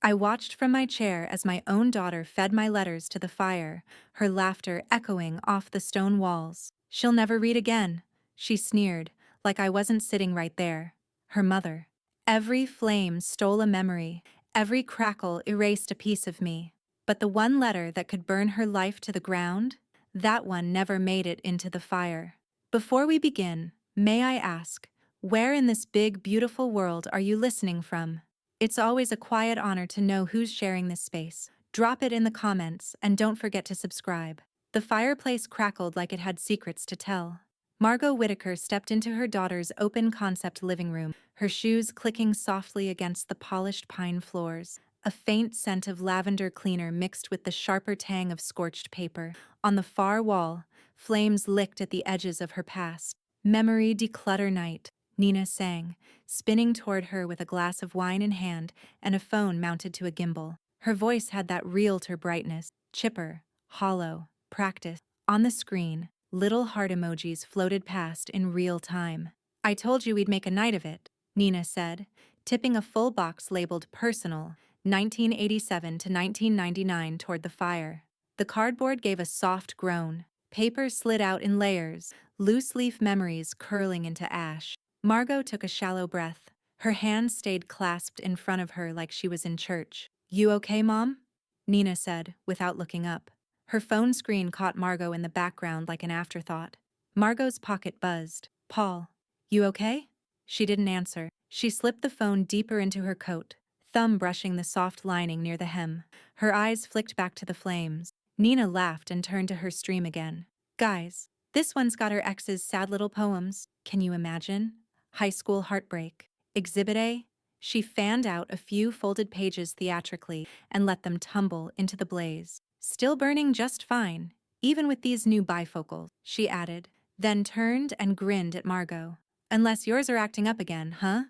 I watched from my chair as my own daughter fed my letters to the fire, her laughter echoing off the stone walls. She'll never read again, she sneered, like I wasn't sitting right there. Her mother. Every flame stole a memory, every crackle erased a piece of me. But the one letter that could burn her life to the ground, that one never made it into the fire. Before we begin, may I ask, where in this big, beautiful world are you listening from? It's always a quiet honor to know who's sharing this space. Drop it in the comments and don't forget to subscribe. The fireplace crackled like it had secrets to tell. Margot Whittaker stepped into her daughter's open-concept living room, her shoes clicking softly against the polished pine floors. A faint scent of lavender cleaner mixed with the sharper tang of scorched paper. On the far wall, flames licked at the edges of her past. "Memory declutter night," Nina sang, spinning toward her with a glass of wine in hand and a phone mounted to a gimbal. Her voice had that realtor brightness, chipper, hollow, practiced. On the screen, little heart emojis floated past in real time. "I told you we'd make a night of it," Nina said, tipping a full box labeled Personal, 1987 to 1999 toward the fire. The cardboard gave a soft groan. Paper slid out in layers, loose-leaf memories curling into ash. Margot took a shallow breath. Her hands stayed clasped in front of her like she was in church. "You okay, Mom?" Nina said, without looking up. Her phone screen caught Margot in the background like an afterthought. Margot's pocket buzzed. "Paul, you okay?" She didn't answer. She slipped the phone deeper into her coat, thumb brushing the soft lining near the hem. Her eyes flicked back to the flames. Nina laughed and turned to her stream again. "Guys, this one's got her ex's sad little poems. Can you imagine? High school heartbreak. Exhibit A." She fanned out a few folded pages theatrically and let them tumble into the blaze. "Still burning just fine, even with these new bifocals," she added, then turned and grinned at Margot. "Unless yours are acting up again, huh?"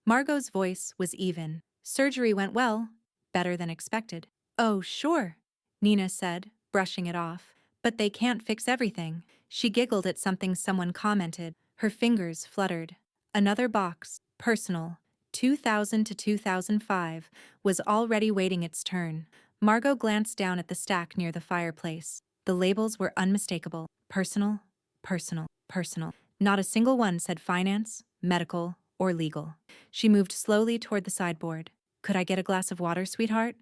Margot's voice was even. "Surgery went well. Better than expected." "Oh, sure," Nina said, brushing it off. "But they can't fix everything." She giggled at something someone commented. Her fingers fluttered. Another box, Personal, 2000 to 2005, was already waiting its turn. Margot glanced down at the stack near the fireplace. The labels were unmistakable. Personal, personal, personal. Not a single one said finance, medical, or legal. She moved slowly toward the sideboard. "Could I get a glass of water, sweetheart?"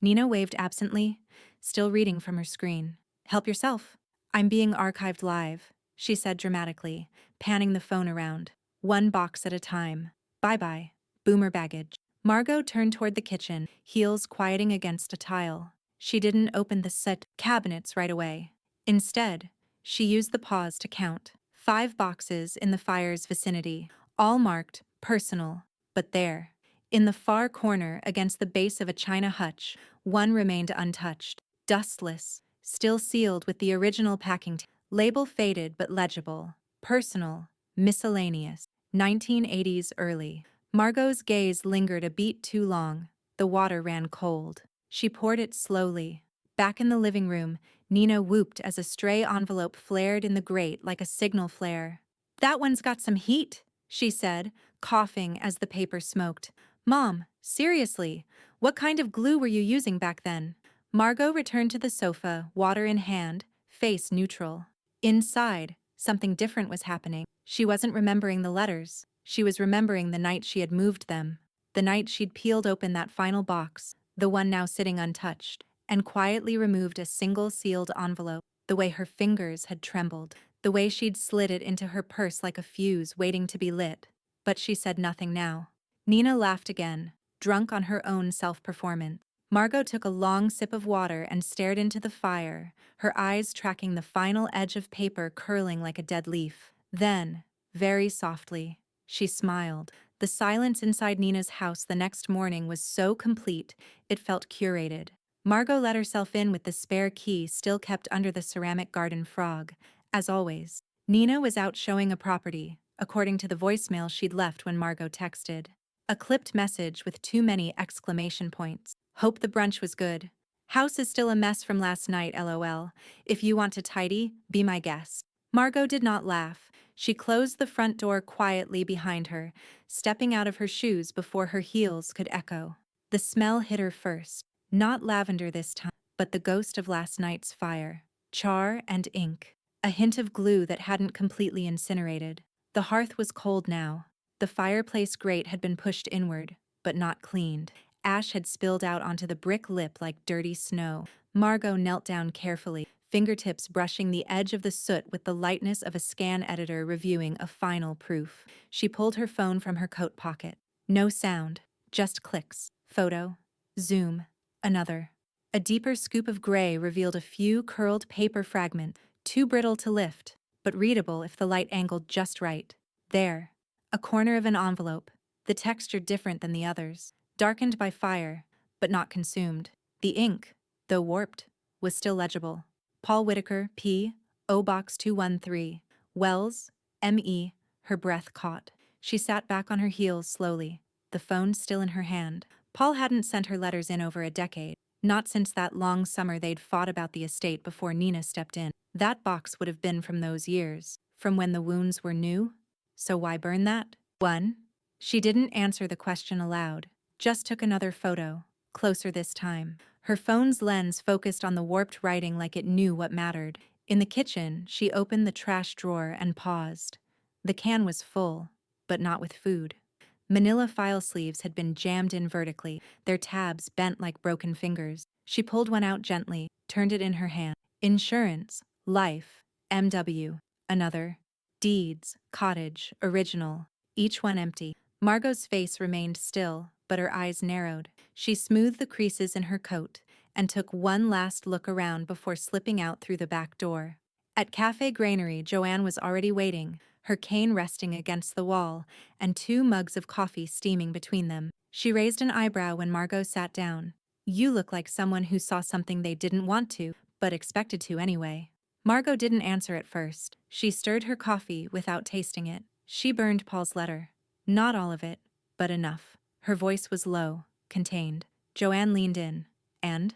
Nina waved absently, still reading from her screen. "Help yourself. I'm being archived live," she said dramatically, panning the phone around. "One box at a time. Bye-bye, boomer baggage." Margot turned toward the kitchen, heels quieting against a tile. She didn't open the set cabinets right away. Instead, she used the pause to count. 5 boxes in the fire's vicinity, all marked Personal. But there, in the far corner against the base of a china hutch, one remained untouched, dustless, still sealed with the original packing tape. Label faded but legible. Personal, miscellaneous, 1980s early. Margot's gaze lingered a beat too long. The water ran cold. She poured it slowly. Back in the living room, Nina whooped as a stray envelope flared in the grate like a signal flare. "That one's got some heat," she said, coughing as the paper smoked. "Mom, seriously, what kind of glue were you using back then?" Margot returned to the sofa, water in hand, face neutral. Inside, something different was happening. She wasn't remembering the letters. She was remembering the night she had moved them. The night she'd peeled open that final box, the one now sitting untouched, and quietly removed a single sealed envelope. The way her fingers had trembled. The way she'd slid it into her purse like a fuse waiting to be lit. But she said nothing now. Nina laughed again, drunk on her own self-performance. Margot took a long sip of water and stared into the fire, her eyes tracking the final edge of paper curling like a dead leaf. Then, very softly, she smiled. The silence inside Nina's house the next morning was so complete, it felt curated. Margot let herself in with the spare key still kept under the ceramic garden frog. As always, Nina was out showing a property, according to the voicemail she'd left when Margot texted. A clipped message with too many exclamation points. "Hope the brunch was good. House is still a mess from last night, lol. If you want to tidy, be my guest." Margot did not laugh. She closed the front door quietly behind her, stepping out of her shoes before her heels could echo. The smell hit her first. Not lavender this time, but the ghost of last night's fire. Char and ink. A hint of glue that hadn't completely incinerated. The hearth was cold now. The fireplace grate had been pushed inward, but not cleaned. Ash had spilled out onto the brick lip like dirty snow. Margot knelt down carefully, fingertips brushing the edge of the soot with the lightness of a scan editor reviewing a final proof. She pulled her phone from her coat pocket. No sound, just clicks. Photo. Zoom. Another. A deeper scoop of gray revealed a few curled paper fragments, too brittle to lift, but readable if the light angled just right. There. A corner of an envelope, the texture different than the others, darkened by fire, but not consumed. The ink, though warped, was still legible. Paul Whitaker, P. O. Box 213. Wells, M.E. Her breath caught. She sat back on her heels slowly, the phone still in her hand. Paul hadn't sent her letters in over a decade, not since that long summer they'd fought about the estate before Nina stepped in. That box would have been from those years, from when the wounds were new. So why burn that? 1. She didn't answer the question aloud, just took another photo, closer this time. Her phone's lens focused on the warped writing like it knew what mattered. In the kitchen, she opened the trash drawer and paused. The can was full, but not with food. Manila file sleeves had been jammed in vertically, their tabs bent like broken fingers. She pulled one out gently, turned it in her hand. Insurance, life, MW. Another. Deeds, cottage, original. Each one empty. Margot's face remained still, but her eyes narrowed. She smoothed the creases in her coat and took one last look around before slipping out through the back door. At Cafe Granary, Joanne was already waiting, her cane resting against the wall and 2 mugs of coffee steaming between them. She raised an eyebrow when Margot sat down. "You look like someone who saw something they didn't want to, but expected to anyway." Margot didn't answer at first. She stirred her coffee without tasting it. She burned Paul's letter. Not all of it, but enough. Her voice was low, contained. Joanne leaned in. And?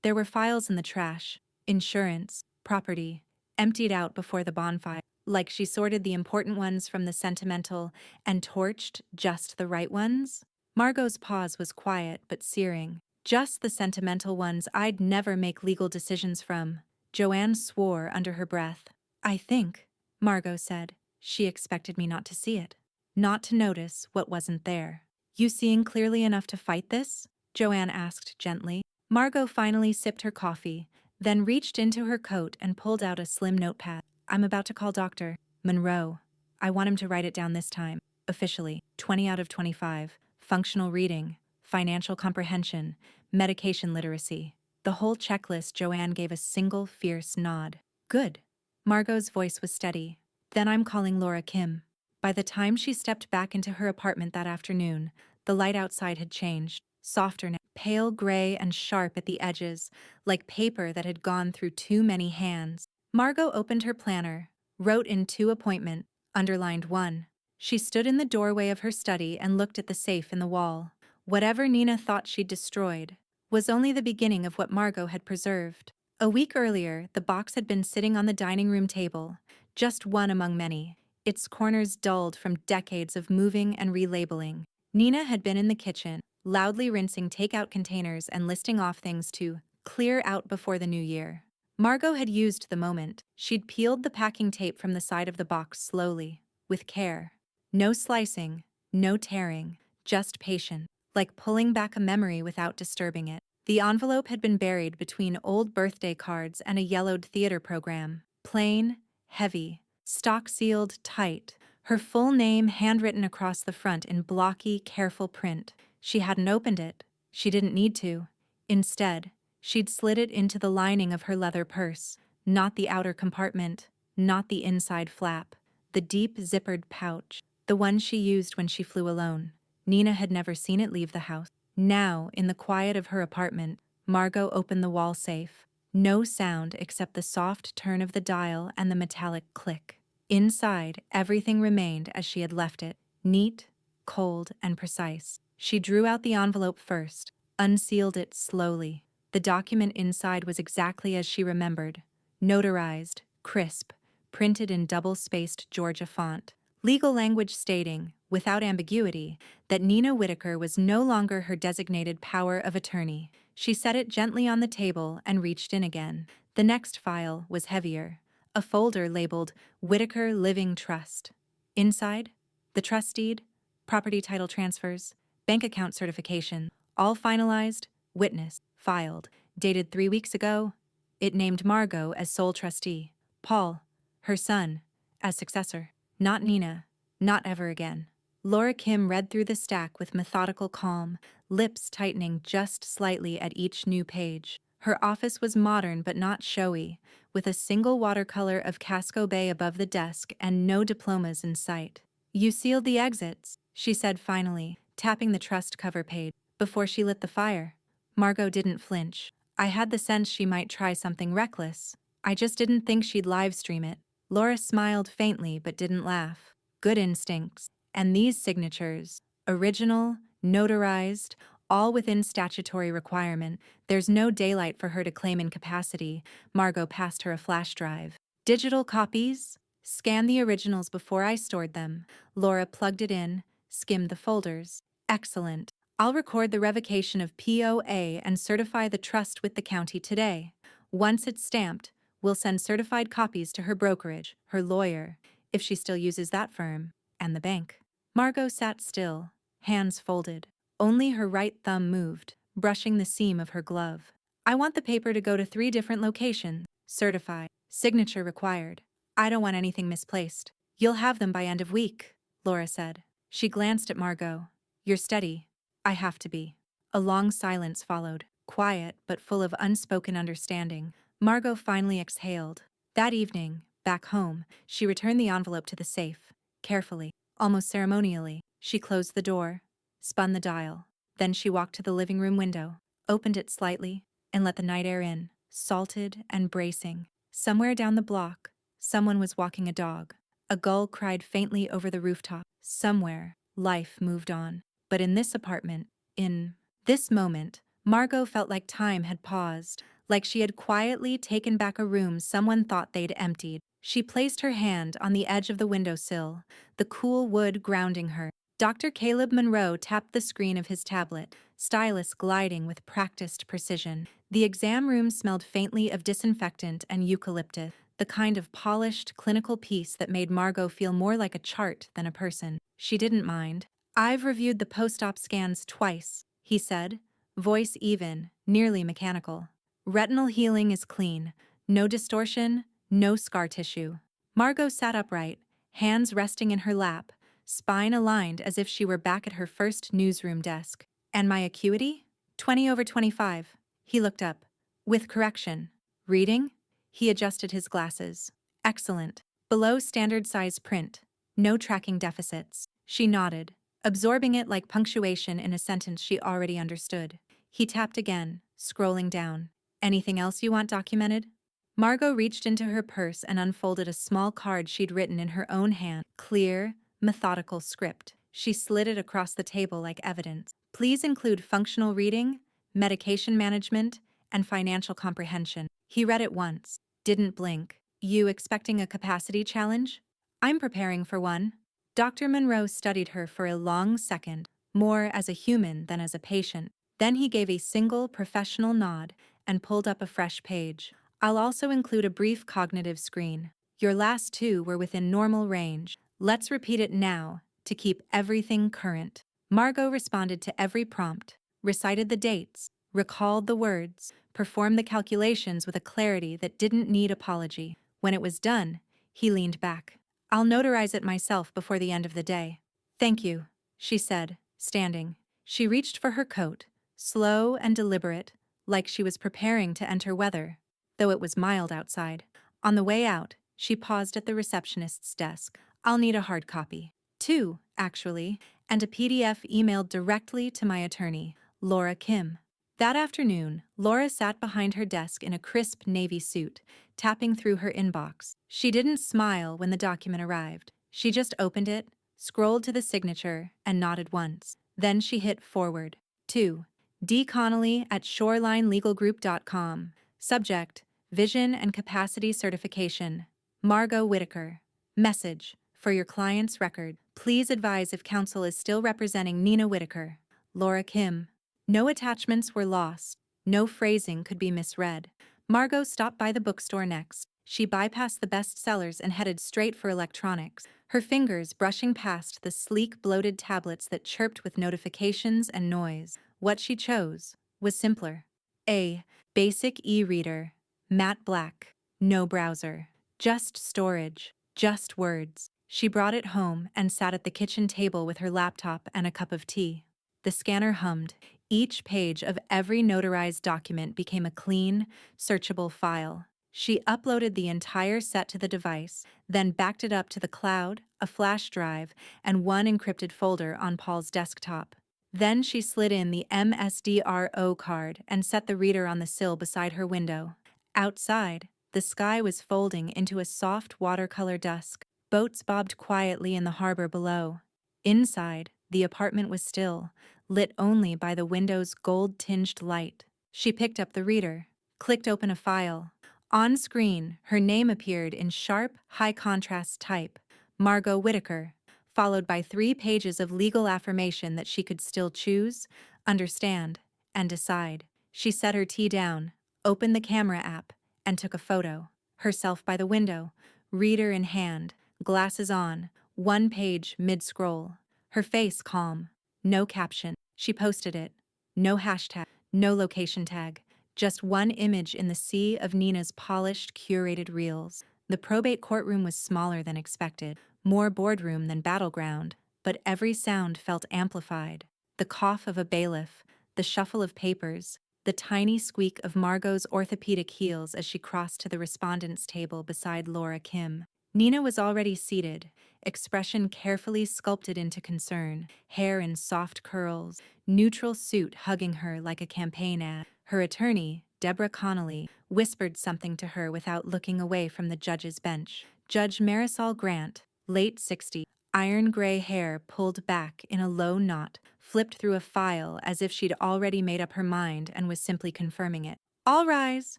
There were files in the trash. Insurance, property, emptied out before the bonfire, like she sorted the important ones from the sentimental and torched just the right ones. Margot's pause was quiet but searing. Just the sentimental ones I'd never make legal decisions from. Joanne swore under her breath. "I think," Margot said. She expected me not to see it. Not to notice what wasn't there. "You seeing clearly enough to fight this?" Joanne asked gently. Margot finally sipped her coffee, then reached into her coat and pulled out a slim notepad. "I'm about to call Dr. Monroe. I want him to write it down this time. Officially, 20 out of 25. Functional reading, financial comprehension, medication literacy." The whole checklist. Joanne gave a single fierce nod. "Good." Margot's voice was steady. "Then I'm calling Laura Kim." By the time she stepped back into her apartment that afternoon, the light outside had changed. Softer now, pale gray and sharp at the edges, like paper that had gone through too many hands. Margot opened her planner, wrote in 2 appointment, underlined 1. She stood in the doorway of her study and looked at the safe in the wall. Whatever Nina thought she'd destroyed was only the beginning of what Margot had preserved. A week earlier, the box had been sitting on the dining room table, just one among many, its corners dulled from decades of moving and relabeling. Nina had been in the kitchen, loudly rinsing takeout containers and listing off things to clear out before the new year. Margot had used the moment. She'd peeled the packing tape from the side of the box slowly, with care. No slicing, no tearing, just patience, like pulling back a memory without disturbing it. The envelope had been buried between old birthday cards and a yellowed theater program. Plain, heavy, stock-sealed tight, her full name handwritten across the front in blocky, careful print. She hadn't opened it. She didn't need to. Instead, she'd slid it into the lining of her leather purse, not the outer compartment, not the inside flap, the deep zippered pouch, the one she used when she flew alone. Nina had never seen it leave the house. Now, in the quiet of her apartment, Margot opened the wall safe. No sound except the soft turn of the dial and the metallic click. Inside, everything remained as she had left it, neat, cold, and precise. She drew out the envelope first, unsealed it slowly. The document inside was exactly as she remembered. Notarized, crisp, printed in double-spaced Georgia font. Legal language stating, without ambiguity, that Nina Whitaker was no longer her designated power of attorney. She set it gently on the table and reached in again. The next file was heavier. A folder labeled Whitaker Living Trust. Inside, the trust deed, property title transfers, bank account certification, all finalized, witness, filed, dated 3 weeks ago. It named Margot as sole trustee, Paul, her son, as successor. Not Nina, not ever again. Laura Kim read through the stack with methodical calm, lips tightening just slightly at each new page. Her office was modern but not showy, with a single watercolor of Casco Bay above the desk and no diplomas in sight. "You sealed the exits," she said finally, tapping the trust cover page, before she lit the fire. Margot didn't flinch. "I had the sense she might try something reckless. I just didn't think she'd live stream it." Laura smiled faintly but didn't laugh. Good instincts. And these signatures, original, notarized, all within statutory requirement. There's no daylight for her to claim incapacity. Margot passed her a flash drive. "Digital copies? Scan the originals before I stored them." Laura plugged it in, skimmed the folders. "Excellent. I'll record the revocation of POA and certify the trust with the county today. Once it's stamped, we'll send certified copies to her brokerage, her lawyer, if she still uses that firm, and the bank." Margot sat still, hands folded. Only her right thumb moved, brushing the seam of her glove. "I want the paper to go to 3 different locations. Certified. Signature required. I don't want anything misplaced." "You'll have them by end of week," Laura said. She glanced at Margot. "You're steady." "I have to be." A long silence followed, quiet but full of unspoken understanding. Margot finally exhaled. That evening, back home, she returned the envelope to the safe. Carefully, almost ceremonially, she closed the door, spun the dial. Then she walked to the living room window, opened it slightly, and let the night air in, salted and bracing. Somewhere down the block, someone was walking a dog. A gull cried faintly over the rooftop. Somewhere, life moved on. But in this apartment, in this moment, Margot felt like time had paused, like she had quietly taken back a room someone thought they'd emptied. She placed her hand on the edge of the windowsill, the cool wood grounding her. Dr. Caleb Monroe tapped the screen of his tablet, stylus gliding with practiced precision. The exam room smelled faintly of disinfectant and eucalyptus, the kind of polished, clinical peace that made Margot feel more like a chart than a person. She didn't mind. "I've reviewed the post-op scans twice," he said, voice even, nearly mechanical. "Retinal healing is clean. No distortion, no scar tissue." Margot sat upright, hands resting in her lap, spine aligned as if she were back at her first newsroom desk. "And my acuity? 20/25. He looked up. "With correction. Reading?" He adjusted his glasses. "Excellent. Below standard size print. No tracking deficits." She nodded, absorbing it like punctuation in a sentence she already understood. He tapped again, scrolling down. "Anything else you want documented?" Margot reached into her purse and unfolded a small card she'd written in her own hand. Clear, methodical script. She slid it across the table like evidence. "Please include functional reading, medication management, and financial comprehension." He read it once, didn't blink. "You expecting a capacity challenge?" "I'm preparing for one." Dr. Monroe studied her for a long second, more as a human than as a patient. Then he gave a single professional nod and pulled up a fresh page. "I'll also include a brief cognitive screen. Your last 2 were within normal range. Let's repeat it now to keep everything current." Margot responded to every prompt, recited the dates, recalled the words, performed the calculations with a clarity that didn't need apology. When it was done, he leaned back. "I'll notarize it myself before the end of the day." "Thank you," she said, standing. She reached for her coat, slow and deliberate, like she was preparing to enter weather, though it was mild outside. On the way out, she paused at the receptionist's desk. "I'll need a hard copy. 2, actually, and a PDF emailed directly to my attorney, Laura Kim." That afternoon, Laura sat behind her desk in a crisp navy suit, tapping through her inbox. She didn't smile when the document arrived. She just opened it, scrolled to the signature, and nodded once. Then she hit forward. 2. D. Connolly at shorelinelegalgroup.com. Subject: Vision and Capacity Certification. Margot Whitaker. Message: For your client's record, Please advise if counsel is still representing Nina Whitaker. Laura Kim. No attachments were lost. No phrasing could be misread. Margot stopped by the bookstore next. She bypassed the bestsellers and headed straight for electronics, her fingers brushing past the sleek, bloated tablets that chirped with notifications and noise. What she chose was simpler. A basic e-reader, matte black, no browser, just storage, just words. She brought it home and sat at the kitchen table with her laptop and a cup of tea. The scanner hummed. Each page of every notarized document became a clean, searchable file. She uploaded the entire set to the device, then backed it up to the cloud, a flash drive, and one encrypted folder on Paul's desktop. Then she slid in the MSDRO card and set the reader on the sill beside her window. Outside, the sky was folding into a soft watercolor dusk. Boats bobbed quietly in the harbor below. Inside, the apartment was still, lit only by the window's gold-tinged light. She picked up the reader, clicked open a file. On screen, her name appeared in sharp, high-contrast type, Margot Whitaker, followed by 3 pages of legal affirmation that she could still choose, understand, and decide. She set her tea down, opened the camera app, and took a photo. Herself by the window, reader in hand, glasses on, 1 page mid-scroll. Her face calm. No caption. She posted it. No hashtag. No location tag. Just one image in the sea of Nina's polished, curated reels. The probate courtroom was smaller than expected, more boardroom than battleground, but every sound felt amplified. The cough of a bailiff, the shuffle of papers, the tiny squeak of Margot's orthopedic heels as she crossed to the respondent's table beside Laura Kim. Nina was already seated, expression carefully sculpted into concern, hair in soft curls, neutral suit hugging her like a campaign ad. Her attorney, Deborah Connolly, whispered something to her without looking away from the judge's bench. Judge Marisol Grant, late 60s, iron gray hair pulled back in a low knot, flipped through a file as if she'd already made up her mind and was simply confirming it. "All rise,"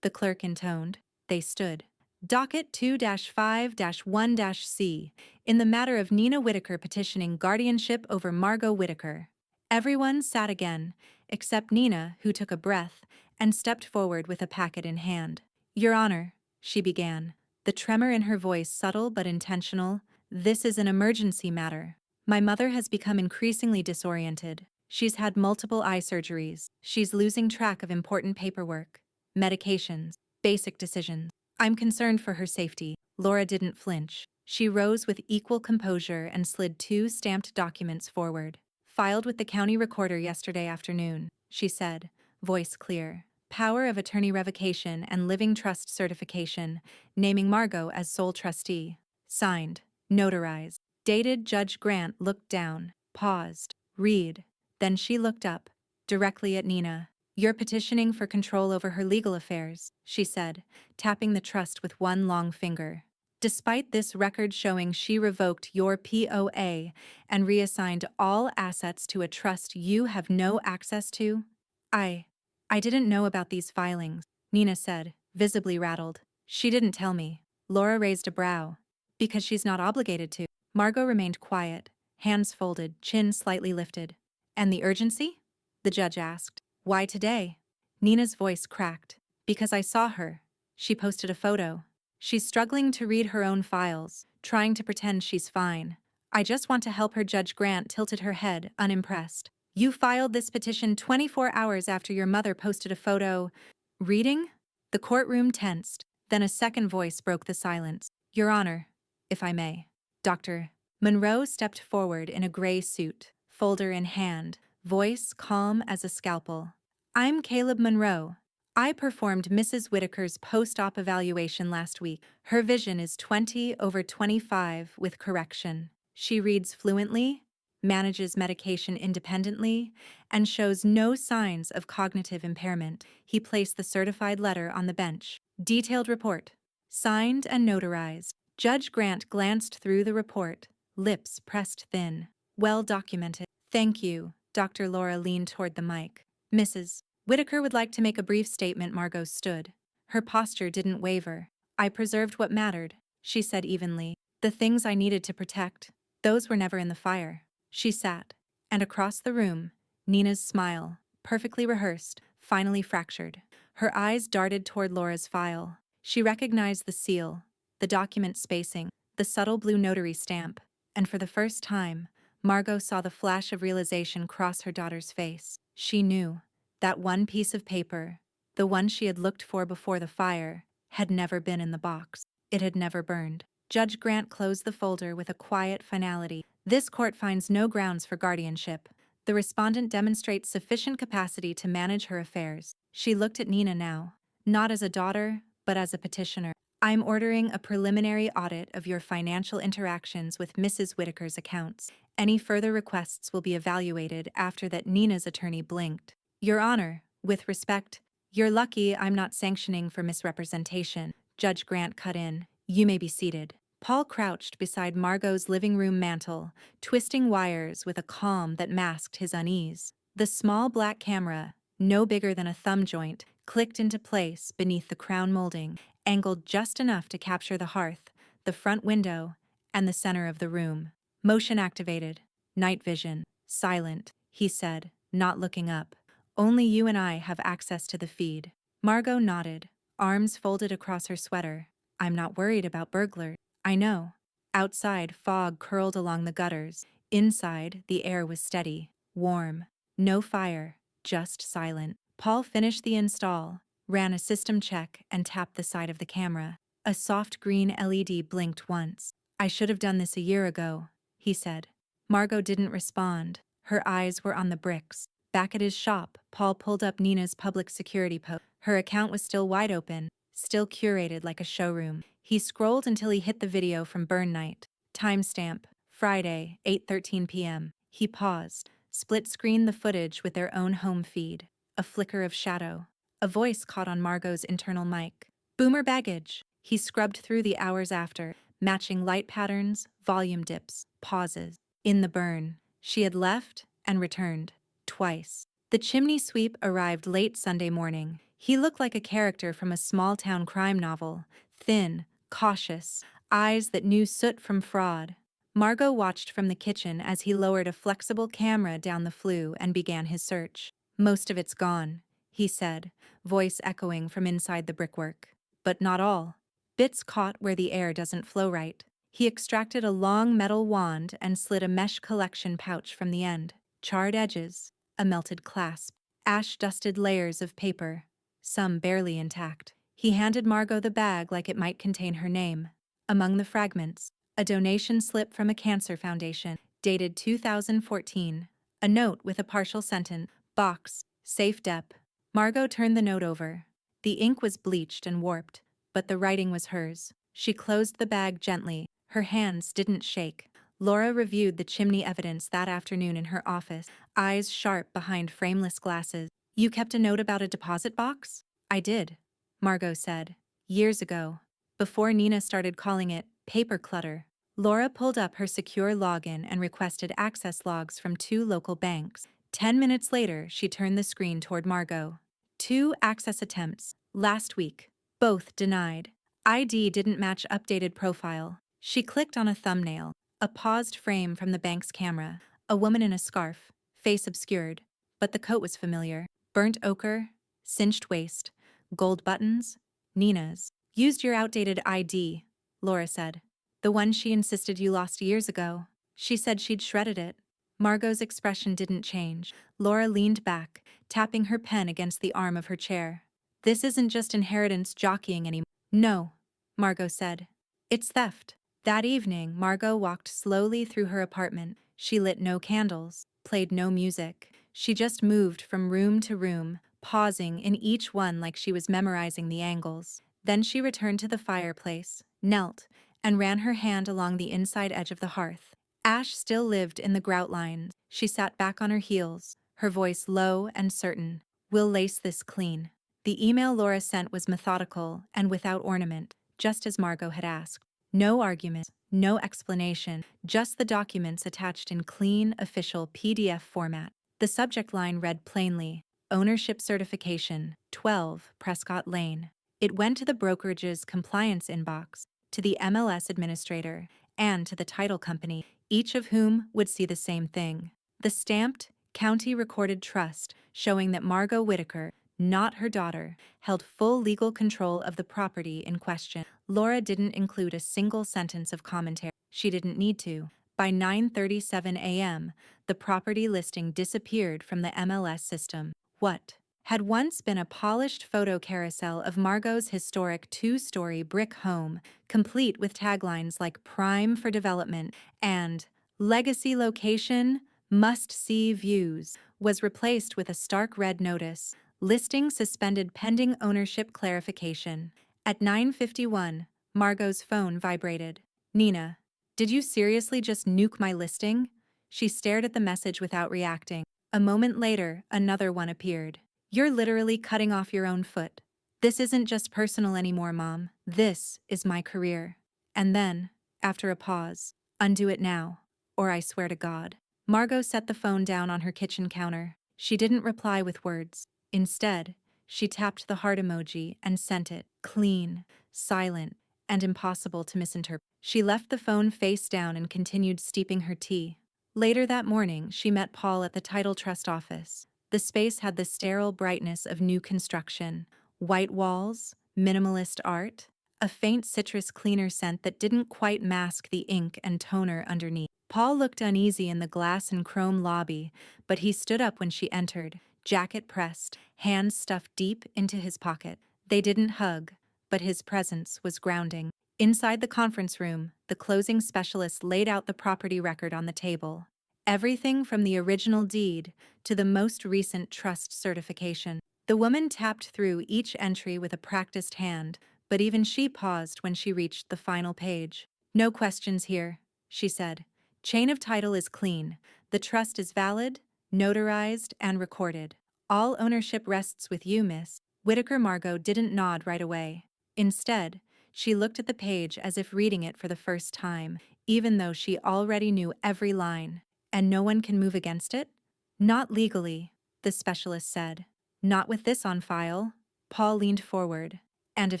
the clerk intoned. They stood. Docket 2-5-1-C, in the matter of Nina Whitaker petitioning guardianship over Margot Whitaker. Everyone sat again, except Nina, who took a breath and stepped forward with a packet in hand. "Your Honor," she began, the tremor in her voice subtle but intentional, "this is an emergency matter. My mother has become increasingly disoriented. She's had multiple eye surgeries. She's losing track of important paperwork, medications, basic decisions. I'm concerned for her safety." Laura didn't flinch. She rose with equal composure and slid 2 stamped documents forward. "Filed with the county recorder yesterday afternoon," she said, voice clear. "Power of attorney revocation and living trust certification, naming Margot as sole trustee. Signed, notarized." Dated. Judge Grant looked down, paused, read. Then she looked up, directly at Nina. "You're petitioning for control over her legal affairs," she said, tapping the trust with one long finger. "Despite this record showing she revoked your POA and reassigned all assets to a trust you have no access to?" I didn't know about these filings," Nina said, visibly rattled. "She didn't tell me." Laura raised a brow. "Because she's not obligated to." Margot remained quiet, hands folded, chin slightly lifted. "And the urgency?" the judge asked. "Why today?" Nina's voice cracked. "Because I saw her." She posted a photo. "She's struggling to read her own files, trying to pretend she's fine. I just want to help her." Judge Grant tilted her head, unimpressed. "You filed this petition 24 hours after your mother posted a photo." "Reading?" The courtroom tensed. Then a second voice broke the silence. "Your Honor, if I may." Dr. Monroe stepped forward in a gray suit, folder in hand, voice calm as a scalpel. "I'm Caleb Monroe. I performed Mrs. Whitaker's post-op evaluation last week. Her vision is 20/25 with correction. She reads fluently, manages medication independently, and shows no signs of cognitive impairment." He placed the certified letter on the bench. "Detailed report. Signed and notarized." Judge Grant glanced through the report, lips pressed thin. "Well documented." "Thank you." Dr. Laura leaned toward the mic. "Mrs. Whitaker would like to make a brief statement." Margot stood. Her posture didn't waver. "I preserved what mattered," she said evenly. "The things I needed to protect. Those were never in the fire. She sat, and across the room, Nina's smile, perfectly rehearsed, finally fractured. Her eyes darted toward Laura's file. She recognized the seal, the document spacing, the subtle blue notary stamp, and for the first time, Margot saw the flash of realization cross her daughter's face. She knew that one piece of paper, the one she had looked for before the fire, had never been in the box. It had never burned. Judge Grant closed the folder with a quiet finality. This court finds no grounds for guardianship. The respondent demonstrates sufficient capacity to manage her affairs. She looked at Nina now, not as a daughter, but as a petitioner. I'm ordering a preliminary audit of your financial interactions with Mrs. Whitaker's accounts. Any further requests will be evaluated after that. Nina's attorney blinked. Your Honor, with respect, you're lucky I'm not sanctioning for misrepresentation. Judge Grant cut in. You may be seated. Paul crouched beside Margot's living room mantel, twisting wires with a calm that masked his unease. The small black camera, no bigger than a thumb joint, clicked into place beneath the crown molding, angled just enough to capture the hearth, the front window, and the center of the room. Motion activated. Night vision. Silent, he said, not looking up. Only you and I have access to the feed. Margot nodded, arms folded across her sweater. I'm not worried about burglars. I know. Outside, fog curled along the gutters. Inside, the air was steady, warm. No fire, just silent. Paul finished the install, ran a system check, and tapped the side of the camera. A soft green LED blinked once. I should have done this a year ago, he said. Margot didn't respond. Her eyes were on the bricks. Back at his shop, Paul pulled up Nina's public security post. Her account was still wide open, still curated like a showroom. He scrolled until he hit the video from Burn Night. Timestamp, Friday, 8:13 p.m. He paused, split-screened the footage with their own home feed. A flicker of shadow. A voice caught on Margot's internal mic. Boomer baggage. He scrubbed through the hours after, matching light patterns, volume dips, pauses. In the burn, she had left and returned. Twice. The chimney sweep arrived late Sunday morning. He looked like a character from a small-town crime novel. Thin, cautious, eyes that knew soot from fraud. Margot watched from the kitchen as he lowered a flexible camera down the flue and began his search. Most of it's gone, he said, voice echoing from inside the brickwork. But not all. Bits caught where the air doesn't flow right. He extracted a long metal wand and slid a mesh collection pouch from the end. Charred edges, a melted clasp, ash-dusted layers of paper, some barely intact. He handed Margot the bag like it might contain her name. Among the fragments, a donation slip from a cancer foundation, dated 2014. A note with a partial sentence, box, safe dep. Margot turned the note over. The ink was bleached and warped, but the writing was hers. She closed the bag gently. Her hands didn't shake. Laura reviewed the chimney evidence that afternoon in her office, eyes sharp behind frameless glasses. You kept a note about a deposit box? I did, Margot said. Years ago. Before Nina started calling it paper clutter. Laura pulled up her secure login and requested access logs from 2 local banks. 10 minutes later, she turned the screen toward Margot. 2 access attempts, last week. Both denied. ID didn't match updated profile. She clicked on a thumbnail. A paused frame from the bank's camera. A woman in a scarf, face obscured. But the coat was familiar. Burnt ochre, cinched waist, gold buttons. Nina's. Used your outdated ID, Laura said. The one she insisted you lost years ago. She said she'd shredded it. Margot's expression didn't change. Laura leaned back, tapping her pen against the arm of her chair. This isn't just inheritance jockeying anymore. No, Margot said. It's theft. That evening, Margot walked slowly through her apartment. She lit no candles, played no music. She just moved from room to room, pausing in each one like she was memorizing the angles. Then she returned to the fireplace, knelt, and ran her hand along the inside edge of the hearth. Ash still lived in the grout lines. She sat back on her heels, her voice low and certain. We'll lace this clean. The email Laura sent was methodical and without ornament, just as Margot had asked. No argument, no explanation, just the documents attached in clean, official PDF format. The subject line read plainly, Ownership Certification, 12 Prescott Lane. It went to the brokerage's compliance inbox, to the MLS administrator, and to the title company, each of whom would see the same thing. The stamped, county-recorded trust showing that Margot Whittaker, not her daughter, held full legal control of the property in question. Laura didn't include a single sentence of commentary. She didn't need to. By 9:37 a.m., the property listing disappeared from the MLS system. What had once been a polished photo carousel of Margot's historic two-story brick home, complete with taglines like "Prime for Development" and "Legacy Location, Must-See Views," was replaced with a stark red notice, "Listing suspended pending ownership clarification." At 9:51, Margot's phone vibrated. "Nina, did you seriously just nuke my listing?" She stared at the message without reacting. A moment later, another one appeared. "You're literally cutting off your own foot. This isn't just personal anymore, Mom. This is my career." And then, after a pause, "Undo it now, or I swear to God." Margot set the phone down on her kitchen counter. She didn't reply with words. Instead, she tapped the heart emoji and sent it, clean, silent, and impossible to misinterpret. She left the phone face down and continued steeping her tea. Later that morning, she met Paul at the title trust office. The space had the sterile brightness of new construction. White walls, minimalist art, a faint citrus cleaner scent that didn't quite mask the ink and toner underneath. Paul looked uneasy in the glass and chrome lobby, but he stood up when she entered, jacket pressed, hands stuffed deep into his pocket. They didn't hug, but his presence was grounding. Inside the conference room, the closing specialist laid out the property record on the table. Everything from the original deed to the most recent trust certification. The woman tapped through each entry with a practiced hand, but even she paused when she reached the final page. "No questions here," she said. "Chain of title is clean. The trust is valid, notarized, and recorded. All ownership rests with you, Miss." Whittaker Margot didn't nod right away. Instead, she looked at the page as if reading it for the first time, even though she already knew every line. "And no one can move against it?" "Not legally," the specialist said. "Not with this on file." Paul leaned forward. "And if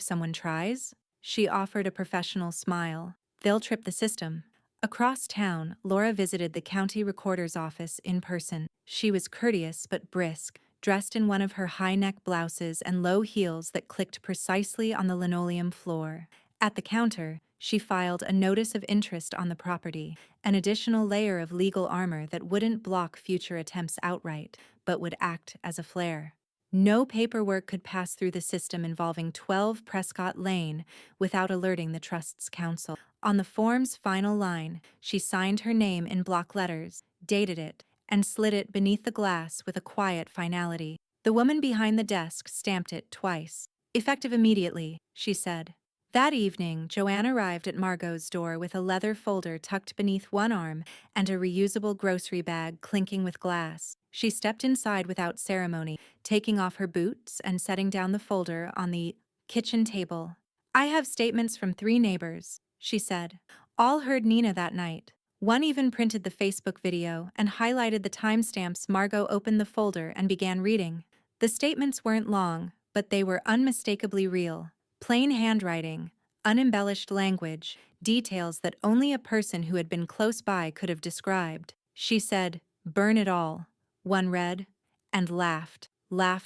someone tries?" She offered a professional smile. "They'll trip the system." Across town, Laura visited the county recorder's office in person. She was courteous but brisk, dressed in one of her high-neck blouses and low heels that clicked precisely on the linoleum floor. At the counter, she filed a notice of interest on the property, an additional layer of legal armor that wouldn't block future attempts outright, but would act as a flare. No paperwork could pass through the system involving 12 Prescott Lane without alerting the trust's counsel. On the form's final line, she signed her name in block letters, dated it, and slid it beneath the glass with a quiet finality. The woman behind the desk stamped it twice. "Effective immediately," she said. That evening, Joanne arrived at Margot's door with a leather folder tucked beneath one arm and a reusable grocery bag clinking with glass. She stepped inside without ceremony, taking off her boots and setting down the folder on the kitchen table. "I have statements from 3 neighbors," she said. All heard Nina that night. One even printed the Facebook video and highlighted the timestamps. Margot opened the folder and began reading. The statements weren't long, but they were unmistakably real. Plain handwriting, unembellished language, details that only a person who had been close by could have described. She said, "Burn it all." One read, and laughed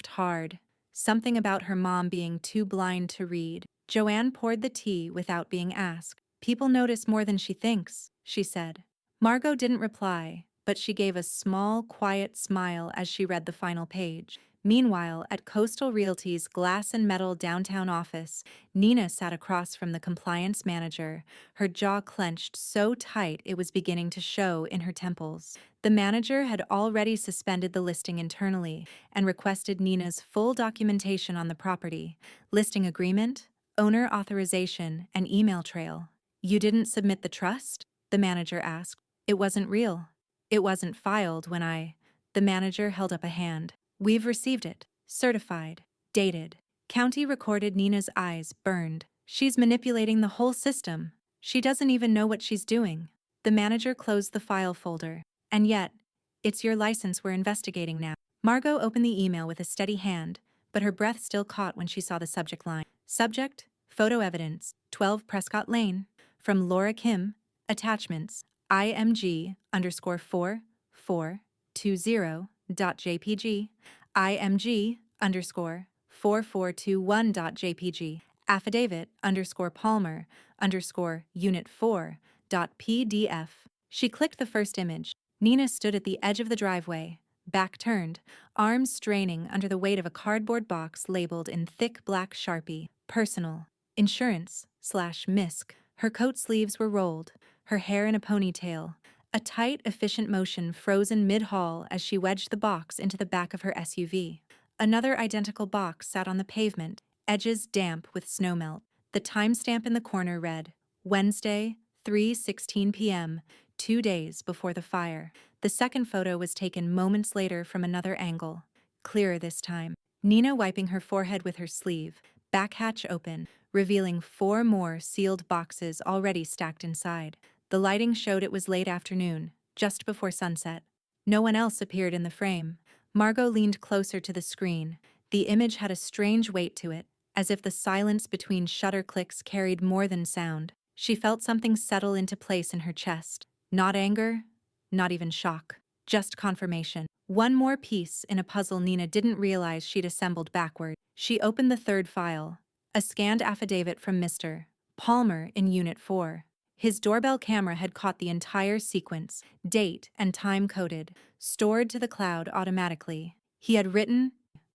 hard. Something about her mom being too blind to read. Joanne poured the tea without being asked. "People notice more than she thinks," she said. Margot didn't reply, but she gave a small, quiet smile as she read the final page. Meanwhile, at Coastal Realty's glass and metal downtown office, Nina sat across from the compliance manager, her jaw clenched so tight it was beginning to show in her temples. The manager had already suspended the listing internally and requested Nina's full documentation on the property, listing agreement, owner authorization, and email trail. "You didn't submit the trust?" the manager asked. "It wasn't real. It wasn't filed when I—" The manager held up a hand. "We've received it. Certified. Dated." County recorded. Nina's eyes burned. "She's manipulating the whole system. She doesn't even know what she's doing." The manager closed the file folder. "And yet, it's your license we're investigating now." Margot opened the email with a steady hand, but her breath still caught when she saw the subject line. Subject, photo evidence, 12 Prescott Lane, from Laura Kim, Attachments: img underscore 4420.jpg, img underscore 4421.jpg, affidavit underscore Palmer underscore unit 4.pdf. She clicked the first image. Nina stood at the edge of the driveway, back turned, arms straining under the weight of a cardboard box labeled in thick black Sharpie, personal, insurance/misc. Her coat sleeves were rolled, her hair in a ponytail, a tight, efficient motion frozen mid-haul as she wedged the box into the back of her SUV. Another identical box sat on the pavement, edges damp with snowmelt. The timestamp in the corner read, Wednesday, 3:16 p.m., 2 days before the fire. The second photo was taken moments later from another angle, clearer this time. Nina wiping her forehead with her sleeve, back hatch open, revealing 4 more sealed boxes already stacked inside. The lighting showed it was late afternoon, just before sunset. No one else appeared in the frame. Margot leaned closer to the screen. The image had a strange weight to it, as if the silence between shutter clicks carried more than sound. She felt something settle into place in her chest. Not anger, not even shock, just confirmation. One more piece in a puzzle Nina didn't realize she'd assembled backward. She opened the third file, a scanned affidavit from Mr. Palmer in Unit 4. His doorbell camera had caught the entire sequence, date and time coded, stored to the cloud automatically. He had written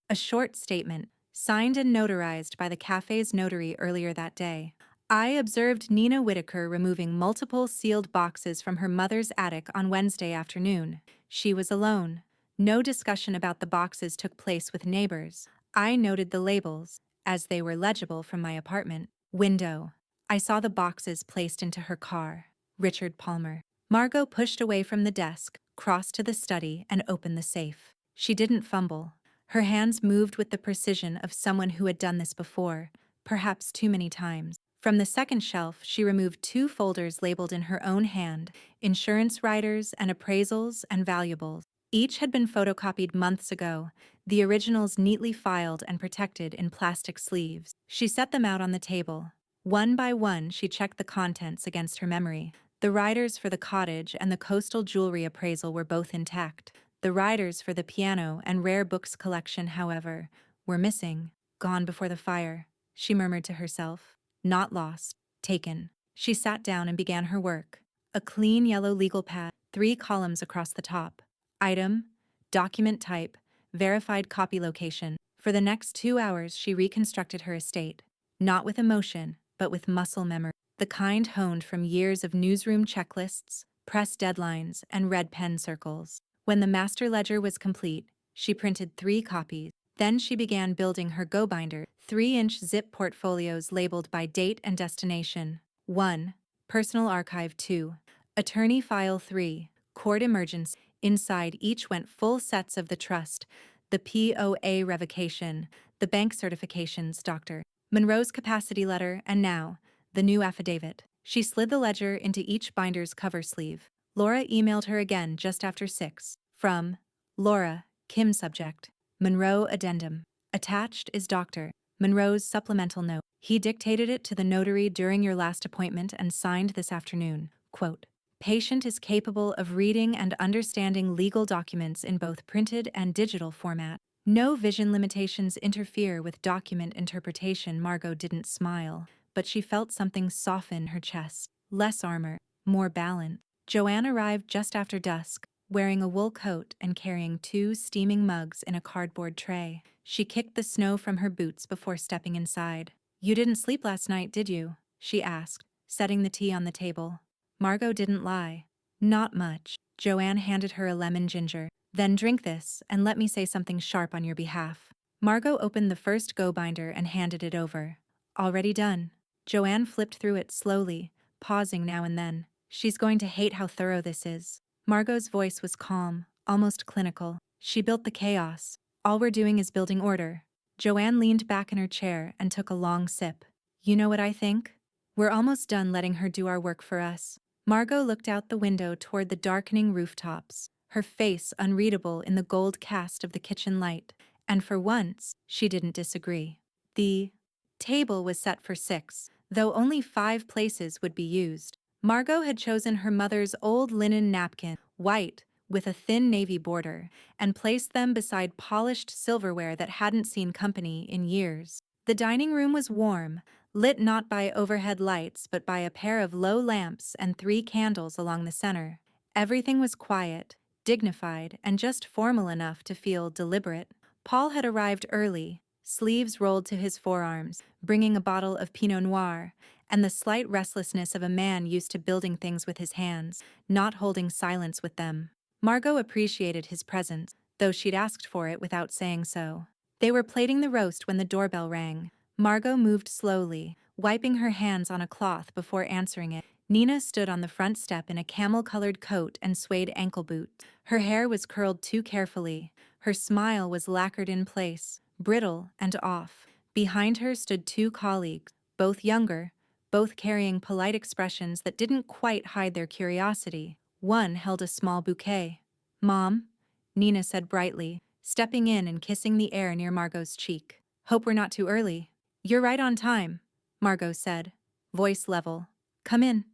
a short statement, signed and notarized by the cafe's notary earlier that day. I observed Nina Whitaker removing multiple sealed boxes from her mother's attic on Wednesday afternoon. She was alone. No discussion about the boxes took place with neighbors. I noted the labels, as they were legible from my apartment window. I saw the boxes placed into her car. Richard Palmer. Margot pushed away from the desk, crossed to the study, and opened the safe. She didn't fumble. Her hands moved with the precision of someone who had done this before, perhaps too many times. From the second shelf, she removed 2 folders labeled in her own hand, insurance riders and appraisals and valuables. Each had been photocopied months ago, the originals neatly filed and protected in plastic sleeves. She set them out on the table. One by one, she checked the contents against her memory. The riders for the cottage and the coastal jewelry appraisal were both intact. The riders for the piano and rare books collection, however, were missing, gone before the fire. She murmured to herself. Not lost, taken. She sat down and began her work. A clean yellow legal pad, 3 columns across the top. Item, document type, verified copy location. For the next 2 hours, she reconstructed her estate. Not with emotion, but with muscle memory. The kind honed from years of newsroom checklists, press deadlines, and red pen circles. When the master ledger was complete, she printed 3 copies. Then she began building her Go binder, 3-inch zip portfolios labeled by date and destination. 1. Personal Archive 2. Attorney File 3. Court Emergency. Inside each went full sets of the trust, the POA revocation, the bank certifications, Dr. Monroe's capacity letter, and now, the new affidavit. She slid the ledger into each binder's cover sleeve. Laura emailed her again just after 6. From Laura, Kim subject. Monroe addendum. Attached is Dr. Monroe's supplemental note. He dictated it to the notary during your last appointment and signed this afternoon. Quote, patient is capable of reading and understanding legal documents in both printed and digital format. No vision limitations interfere with document interpretation. Margot didn't smile, but she felt something soften her chest. Less armor, more balance. Joanne arrived just after dusk, wearing a wool coat and carrying 2 steaming mugs in a cardboard tray. She kicked the snow from her boots before stepping inside. You didn't sleep last night, did you? She asked, setting the tea on the table. Margot didn't lie. Not much. Joanne handed her a lemon ginger. Then drink this and let me say something sharp on your behalf. Margot opened the first Go binder and handed it over. Already done. Joanne flipped through it slowly, pausing now and then. She's going to hate how thorough this is. Margot's voice was calm, almost clinical. She built the chaos. All we're doing is building order. Joanne leaned back in her chair and took a long sip. You know what I think? We're almost done letting her do our work for us. Margot looked out the window toward the darkening rooftops, her face unreadable in the gold cast of the kitchen light, and for once, she didn't disagree. The table was set for 6, though only 5 places would be used. Margot had chosen her mother's old linen napkin, white, with a thin navy border, and placed them beside polished silverware that hadn't seen company in years. The dining room was warm, lit not by overhead lights but by a pair of low lamps and 3 candles along the center. Everything was quiet, dignified, and just formal enough to feel deliberate. Paul had arrived early, sleeves rolled to his forearms, bringing a bottle of Pinot Noir, and the slight restlessness of a man used to building things with his hands, not holding silence with them. Margot appreciated his presence, though she'd asked for it without saying so. They were plating the roast when the doorbell rang. Margot moved slowly, wiping her hands on a cloth before answering it. Nina stood on the front step in a camel-colored coat and suede ankle boots. Her hair was curled too carefully. Her smile was lacquered in place, brittle and off. Behind her stood 2 colleagues, both younger, both carrying polite expressions that didn't quite hide their curiosity. One held a small bouquet. "Mom," Nina said brightly, stepping in and kissing the air near Margot's cheek. "Hope we're not too early." "You're right on time," Margot said, voice level. "Come in."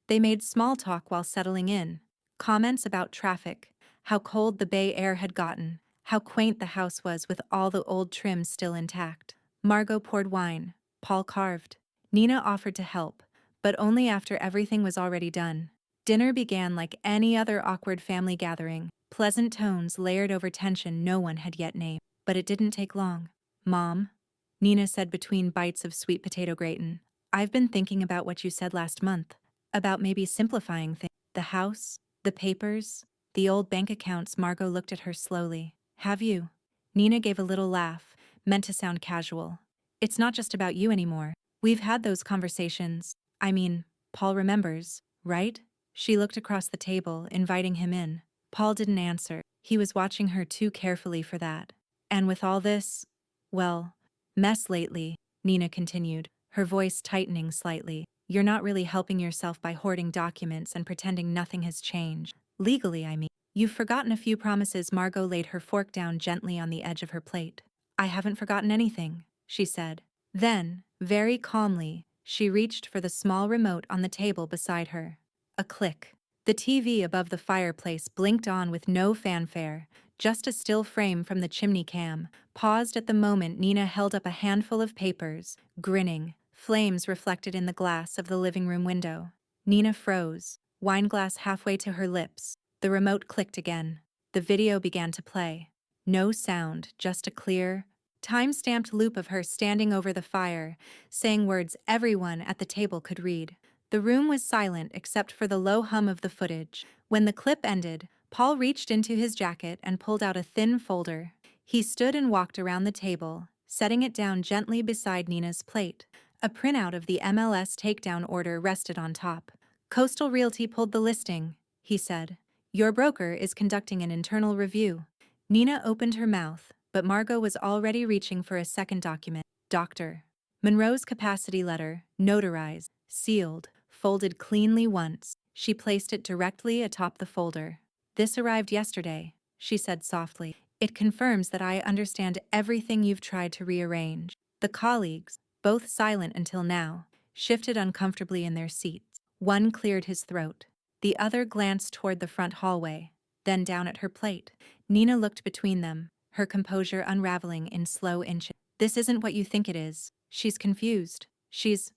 They made small talk while settling in. Comments about traffic, how cold the Bay Air had gotten, how quaint the house was with all the old trim still intact. Margot poured wine. Paul carved. Nina offered to help, but only after everything was already done. Dinner began like any other awkward family gathering, pleasant tones layered over tension no one had yet named. But it didn't take long. "Mom," Nina said between bites of sweet potato gratin, "I've been thinking about what you said last month, about maybe simplifying things. The house, the papers, the old bank accounts." Margot looked at her slowly. "Have you?" Nina gave a little laugh, meant to sound casual. "It's not just about you anymore. We've had those conversations. I mean, Paul remembers, right?" She looked across the table, inviting him in. Paul didn't answer. He was watching her too carefully for that. "And with all this, well, mess lately," Nina continued, her voice tightening slightly, "you're not really helping yourself by hoarding documents and pretending nothing has changed. Legally, I mean. You've forgotten a few promises." Margot laid her fork down gently on the edge of her plate. "I haven't forgotten anything," she said. Then, very calmly, she reached for the small remote on the table beside her. A click. The TV above the fireplace blinked on with no fanfare, just a still frame from the chimney cam, paused at the moment Nina held up a handful of papers, grinning, flames reflected in the glass of the living room window. Nina froze, wineglass halfway to her lips. The remote clicked again. The video began to play. No sound, just a clear, time-stamped loop of her standing over the fire, saying words everyone at the table could read. The room was silent except for the low hum of the footage. When the clip ended, Paul reached into his jacket and pulled out a thin folder. He stood and walked around the table, setting it down gently beside Nina's plate. A printout of the MLS takedown order rested on top. "Coastal Realty pulled the listing," he said. "Your broker is conducting an internal review." Nina opened her mouth, but Margot was already reaching for a second document. Dr. Monroe's capacity letter, notarized, sealed, folded cleanly once. She placed it directly atop the folder. "This arrived yesterday," she said softly. "It confirms that I understand everything you've tried to rearrange." The colleagues, both silent until now, shifted uncomfortably in their seats. One cleared his throat. The other glanced toward the front hallway, then down at her plate. Nina looked between them, her composure unraveling in slow inches. "This isn't what you think it is. She's confused. She's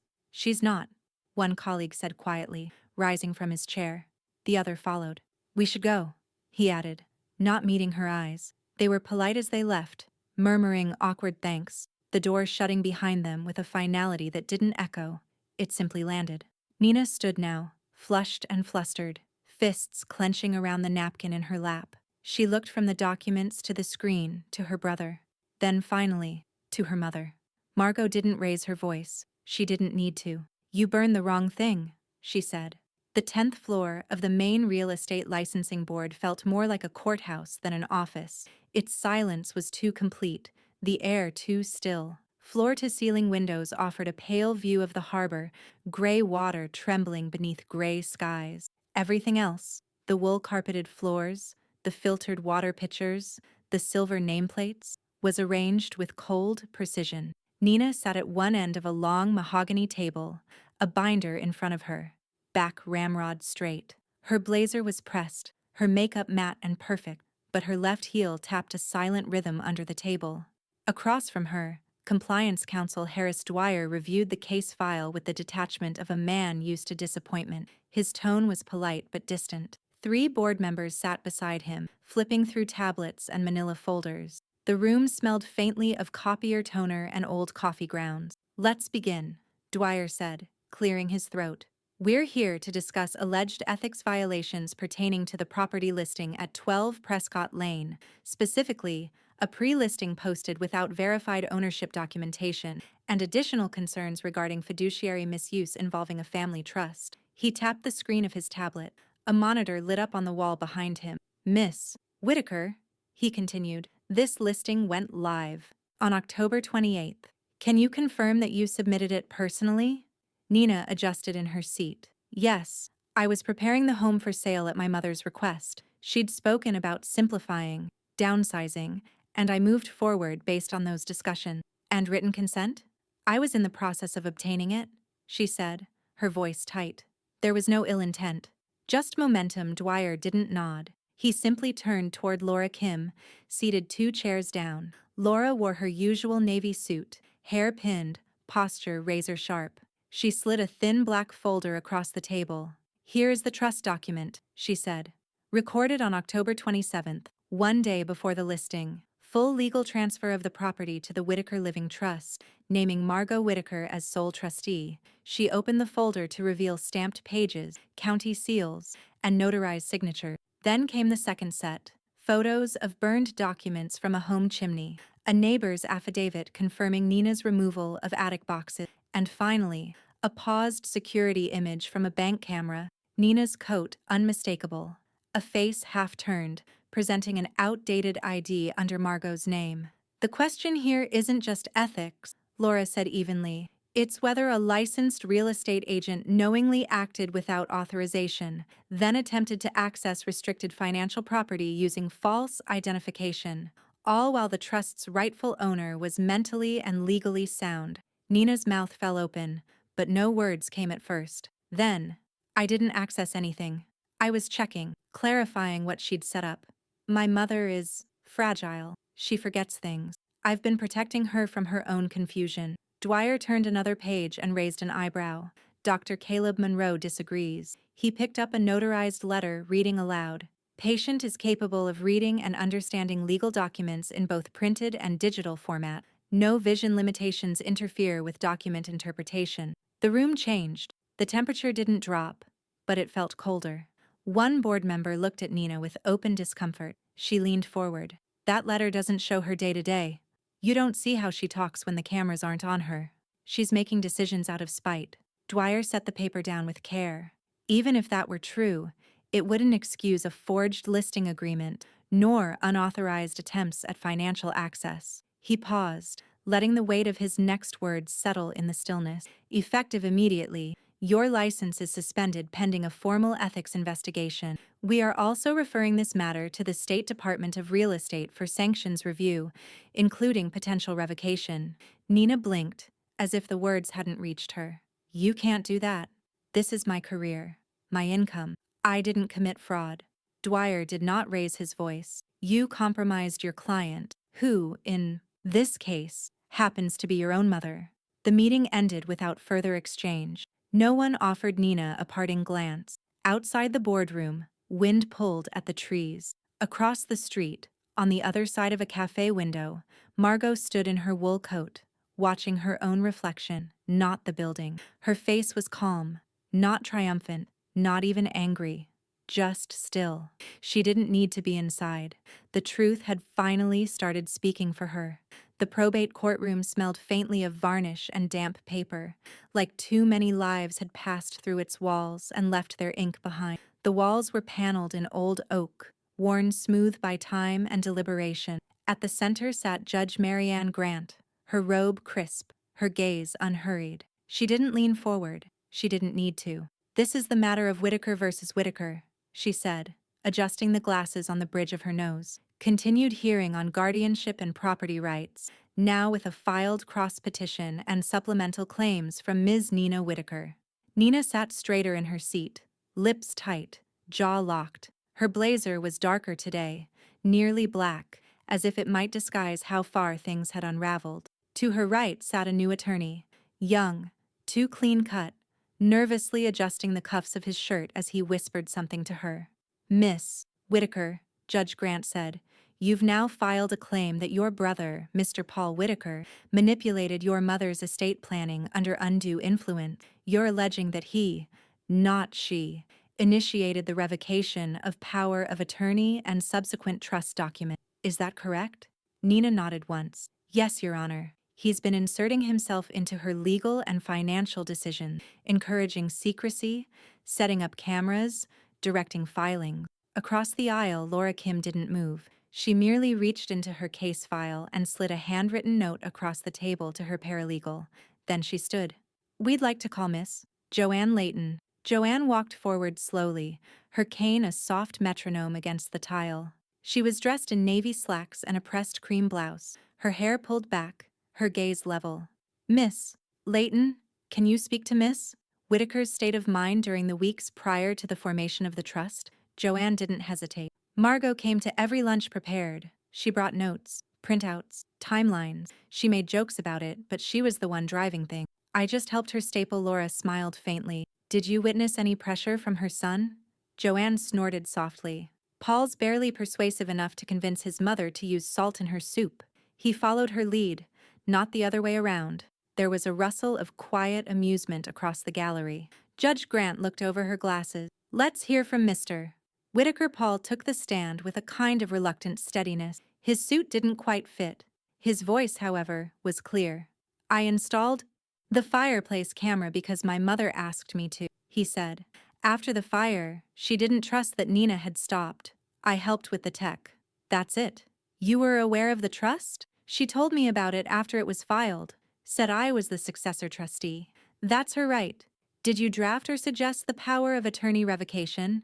not," one colleague said quietly, rising from his chair. The other followed. "We should go," he added, not meeting her eyes. They were polite as they left, murmuring awkward thanks, the door shutting behind them with a finality that didn't echo. It simply landed. Nina stood now, flushed and flustered, fists clenching around the napkin in her lap. She looked from the documents to the screen, to her brother. Then finally, to her mother. Margot didn't raise her voice. She didn't need to. "You burned the wrong thing," she said. The 10th floor of the main real estate licensing board felt more like a courthouse than an office. Its silence was too complete, the air too still. Floor-to-ceiling windows offered a pale view of the harbor, gray water trembling beneath gray skies. Everything else, the wool-carpeted floors, the filtered water pitchers, the silver nameplates, was arranged with cold precision. Nina sat at one end of a long mahogany table, a binder in front of her. back ramrod straight. Her blazer was pressed, her makeup matte and perfect, but her left heel tapped a silent rhythm under the table. Across from her, Compliance Counsel Harris Dwyer reviewed the case file with the detachment of a man used to disappointment. His tone was polite but distant. 3 board members sat beside him, flipping through tablets and manila folders. The room smelled faintly of copier toner and old coffee grounds. "Let's begin," Dwyer said, clearing his throat. "We're here to discuss alleged ethics violations pertaining to the property listing at 12 Prescott Lane, specifically, a pre-listing posted without verified ownership documentation, and additional concerns regarding fiduciary misuse involving a family trust." He tapped the screen of his tablet. A monitor lit up on the wall behind him. "Miss Whitaker," he continued, "this listing went live on October 28th. Can you confirm that you submitted it personally?" Nina adjusted in her seat. "Yes, I was preparing the home for sale at my mother's request. She'd spoken about simplifying, downsizing, and I moved forward based on those discussions." "And written consent?" "I was in the process of obtaining it," she said, her voice tight. There was no ill intent. Just momentum. Dwyer didn't nod. He simply turned toward Laura Kim, seated 2 chairs down. Laura wore her usual navy suit, hair pinned, posture razor sharp. She slid a thin black folder across the table. "Here is the trust document," she said. "Recorded on October 27th, 1 day before the listing. Full legal transfer of the property to the Whitaker Living Trust, naming Margot Whitaker as sole trustee." She opened the folder to reveal stamped pages, county seals, and notarized signatures. Then came the second set. Photos of burned documents from a home chimney, a neighbor's affidavit confirming Nina's removal of attic boxes, and finally, a paused security image from a bank camera, Nina's coat unmistakable, a face half-turned, presenting an outdated ID under Margot's name. "The question here isn't just ethics," Laura said evenly. "It's whether a licensed real estate agent knowingly acted without authorization, then attempted to access restricted financial property using false identification, all while the trust's rightful owner was mentally and legally sound." Nina's mouth fell open, but no words came at first. Then, "I didn't access anything. I was checking, clarifying what she'd set up. My mother is fragile. She forgets things. I've been protecting her from her own confusion." Dwyer turned another page and raised an eyebrow. "Dr. Caleb Monroe disagrees." He picked up a notarized letter, reading aloud. "Patient is capable of reading and understanding legal documents in both printed and digital format. No vision limitations interfere with document interpretation." The room changed. The temperature didn't drop, but it felt colder. One board member looked at Nina with open discomfort. She leaned forward. "That letter doesn't show her day-to-day. You don't see how she talks when the cameras aren't on her. She's making decisions out of spite." Dwyer set the paper down with care. Even if that were true, it wouldn't excuse a forged listing agreement, nor unauthorized attempts at financial access. He paused, letting the weight of his next words settle in the stillness. "Effective immediately, your license is suspended pending a formal ethics investigation. We are also referring this matter to the State Department of Real Estate for sanctions review, including potential revocation." Nina blinked, as if the words hadn't reached her. "You can't do that. This is my career, my income. I didn't commit fraud." Dwyer did not raise his voice. "You compromised your client, who, in this case, happens to be your own mother." The meeting ended without further exchange. No one offered Nina a parting glance. Outside the boardroom, wind pulled at the trees. Across the street, on the other side of a cafe window, Margot stood in her wool coat, watching her own reflection, not the building. Her face was calm, not triumphant, not even angry, just still. She didn't need to be inside. The truth had finally started speaking for her. The probate courtroom smelled faintly of varnish and damp paper, like too many lives had passed through its walls and left their ink behind. The walls were paneled in old oak, worn smooth by time and deliberation. At the center sat Judge Marianne Grant, her robe crisp, her gaze unhurried. She didn't lean forward. She didn't need to. "This is the matter of Whitaker versus Whitaker," she said, adjusting the glasses on the bridge of her nose. "Continued hearing on guardianship and property rights, now with a filed cross petition and supplemental claims from Ms. Nina Whitaker." Nina sat straighter in her seat, lips tight, jaw locked. Her blazer was darker today, nearly black, as if it might disguise how far things had unraveled. To her right sat a new attorney, young, too clean-cut, nervously adjusting the cuffs of his shirt as he whispered something to her. "Miss Whitaker," Judge Grant said, "you've now filed a claim that your brother, Mr. Paul Whitaker, manipulated your mother's estate planning under undue influence. You're alleging that he, not she, initiated the revocation of power of attorney and subsequent trust document. Is that correct?" Nina nodded once. "Yes, Your Honor. He's been inserting himself into her legal and financial decisions, encouraging secrecy, setting up cameras, directing filings." Across the aisle, Laura Kim didn't move. She merely reached into her case file and slid a handwritten note across the table to her paralegal. Then she stood. "We'd like to call Miss Joanne Layton." Joanne walked forward slowly, her cane a soft metronome against the tile. She was dressed in navy slacks and a pressed cream blouse, her hair pulled back, her gaze level. "Miss Layton, can you speak to Miss Whitaker's state of mind during the weeks prior to the formation of the trust?" Joanne didn't hesitate. Margot came to every lunch prepared. She brought notes, printouts, timelines. She made jokes about it, but she was the one driving things. "I just helped her staple." Laura smiled faintly. "Did you witness any pressure from her son?" Joanne snorted softly. "Paul's barely persuasive enough to convince his mother to use salt in her soup. He followed her lead, not the other way around." There was a rustle of quiet amusement across the gallery. Judge Grant looked over her glasses. "Let's hear from Mr. Whitaker." Paul took the stand with a kind of reluctant steadiness. His suit didn't quite fit. His voice, however, was clear. "I installed the Fireplace camera because my mother asked me to," he said. "After the fire, she didn't trust that Nina had stopped. I helped with the tech. That's it." "You were aware of the trust?" "She told me about it after it was filed. Said I was the successor trustee." "That's her right. Did you draft or suggest the power of attorney revocation?"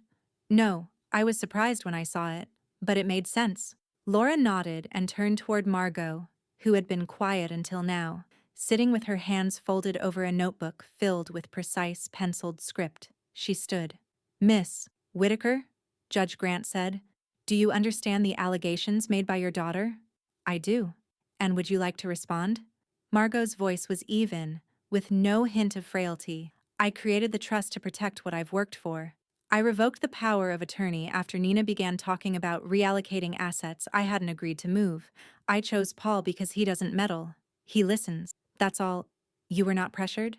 "No, I was surprised when I saw it, but it made sense." Laura nodded and turned toward Margot, who had been quiet until now, sitting with her hands folded over a notebook filled with precise penciled script. She stood. "Miss Whitaker," Judge Grant said, "do you understand the allegations made by your daughter?" "I do. And would you like to respond?" Margot's voice was even, with no hint of frailty. "I created the trust to protect what I've worked for. I revoked the power of attorney after Nina began talking about reallocating assets I hadn't agreed to move. I chose Paul because he doesn't meddle. He listens. That's all." "You were not pressured?"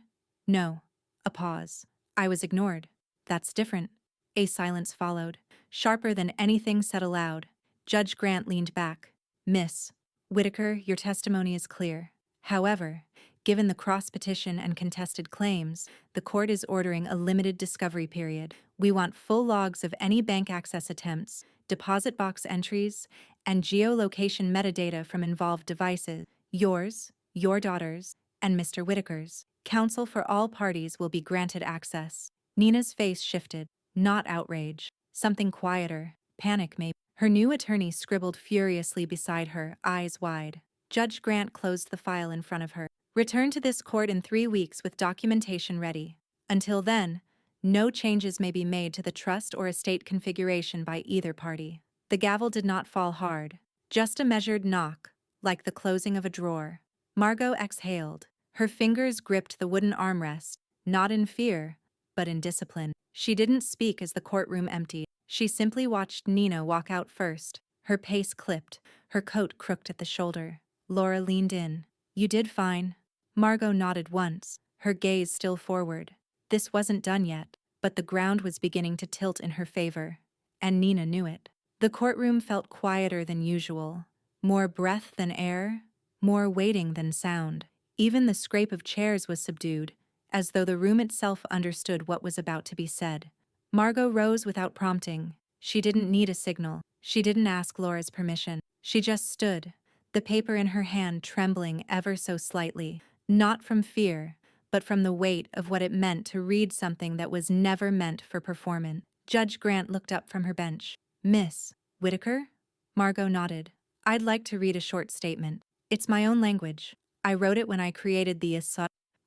"No." A pause. "I was ignored." "That's different." A silence followed, sharper than anything said aloud. Judge Grant leaned back. "Miss Whitaker, your testimony is clear. However, given the cross-petition and contested claims, the court is ordering a limited discovery period. We want full logs of any bank access attempts, deposit box entries, and geolocation metadata from involved devices. Yours, your daughter's, and Mr. Whitaker's. Counsel for all parties will be granted access." Nina's face shifted. Not outrage. Something quieter. Panic, maybe. Her new attorney scribbled furiously beside her, eyes wide. Judge Grant closed the file in front of her. "Return to this court in 3 weeks with documentation ready. Until then, no changes may be made to the trust or estate configuration by either party." The gavel did not fall hard. Just a measured knock, like the closing of a drawer. Margot exhaled. Her fingers gripped the wooden armrest, not in fear, but in discipline. She didn't speak as the courtroom emptied. She simply watched Nina walk out first, her pace clipped, her coat crooked at the shoulder. Laura leaned in. "You did fine." Margot nodded once, her gaze still forward. This wasn't done yet, but the ground was beginning to tilt in her favor, and Nina knew it. The courtroom felt quieter than usual, more breath than air, more waiting than sound. Even the scrape of chairs was subdued, as though the room itself understood what was about to be said. Margot rose without prompting. She didn't need a signal. She didn't ask Laura's permission. She just stood, the paper in her hand trembling ever so slightly, not from fear, but from the weight of what it meant to read something that was never meant for performance. Judge Grant looked up from her bench. "Miss Whitaker?" Margot nodded. "I'd like to read a short statement. It's my own language. I wrote it when I created the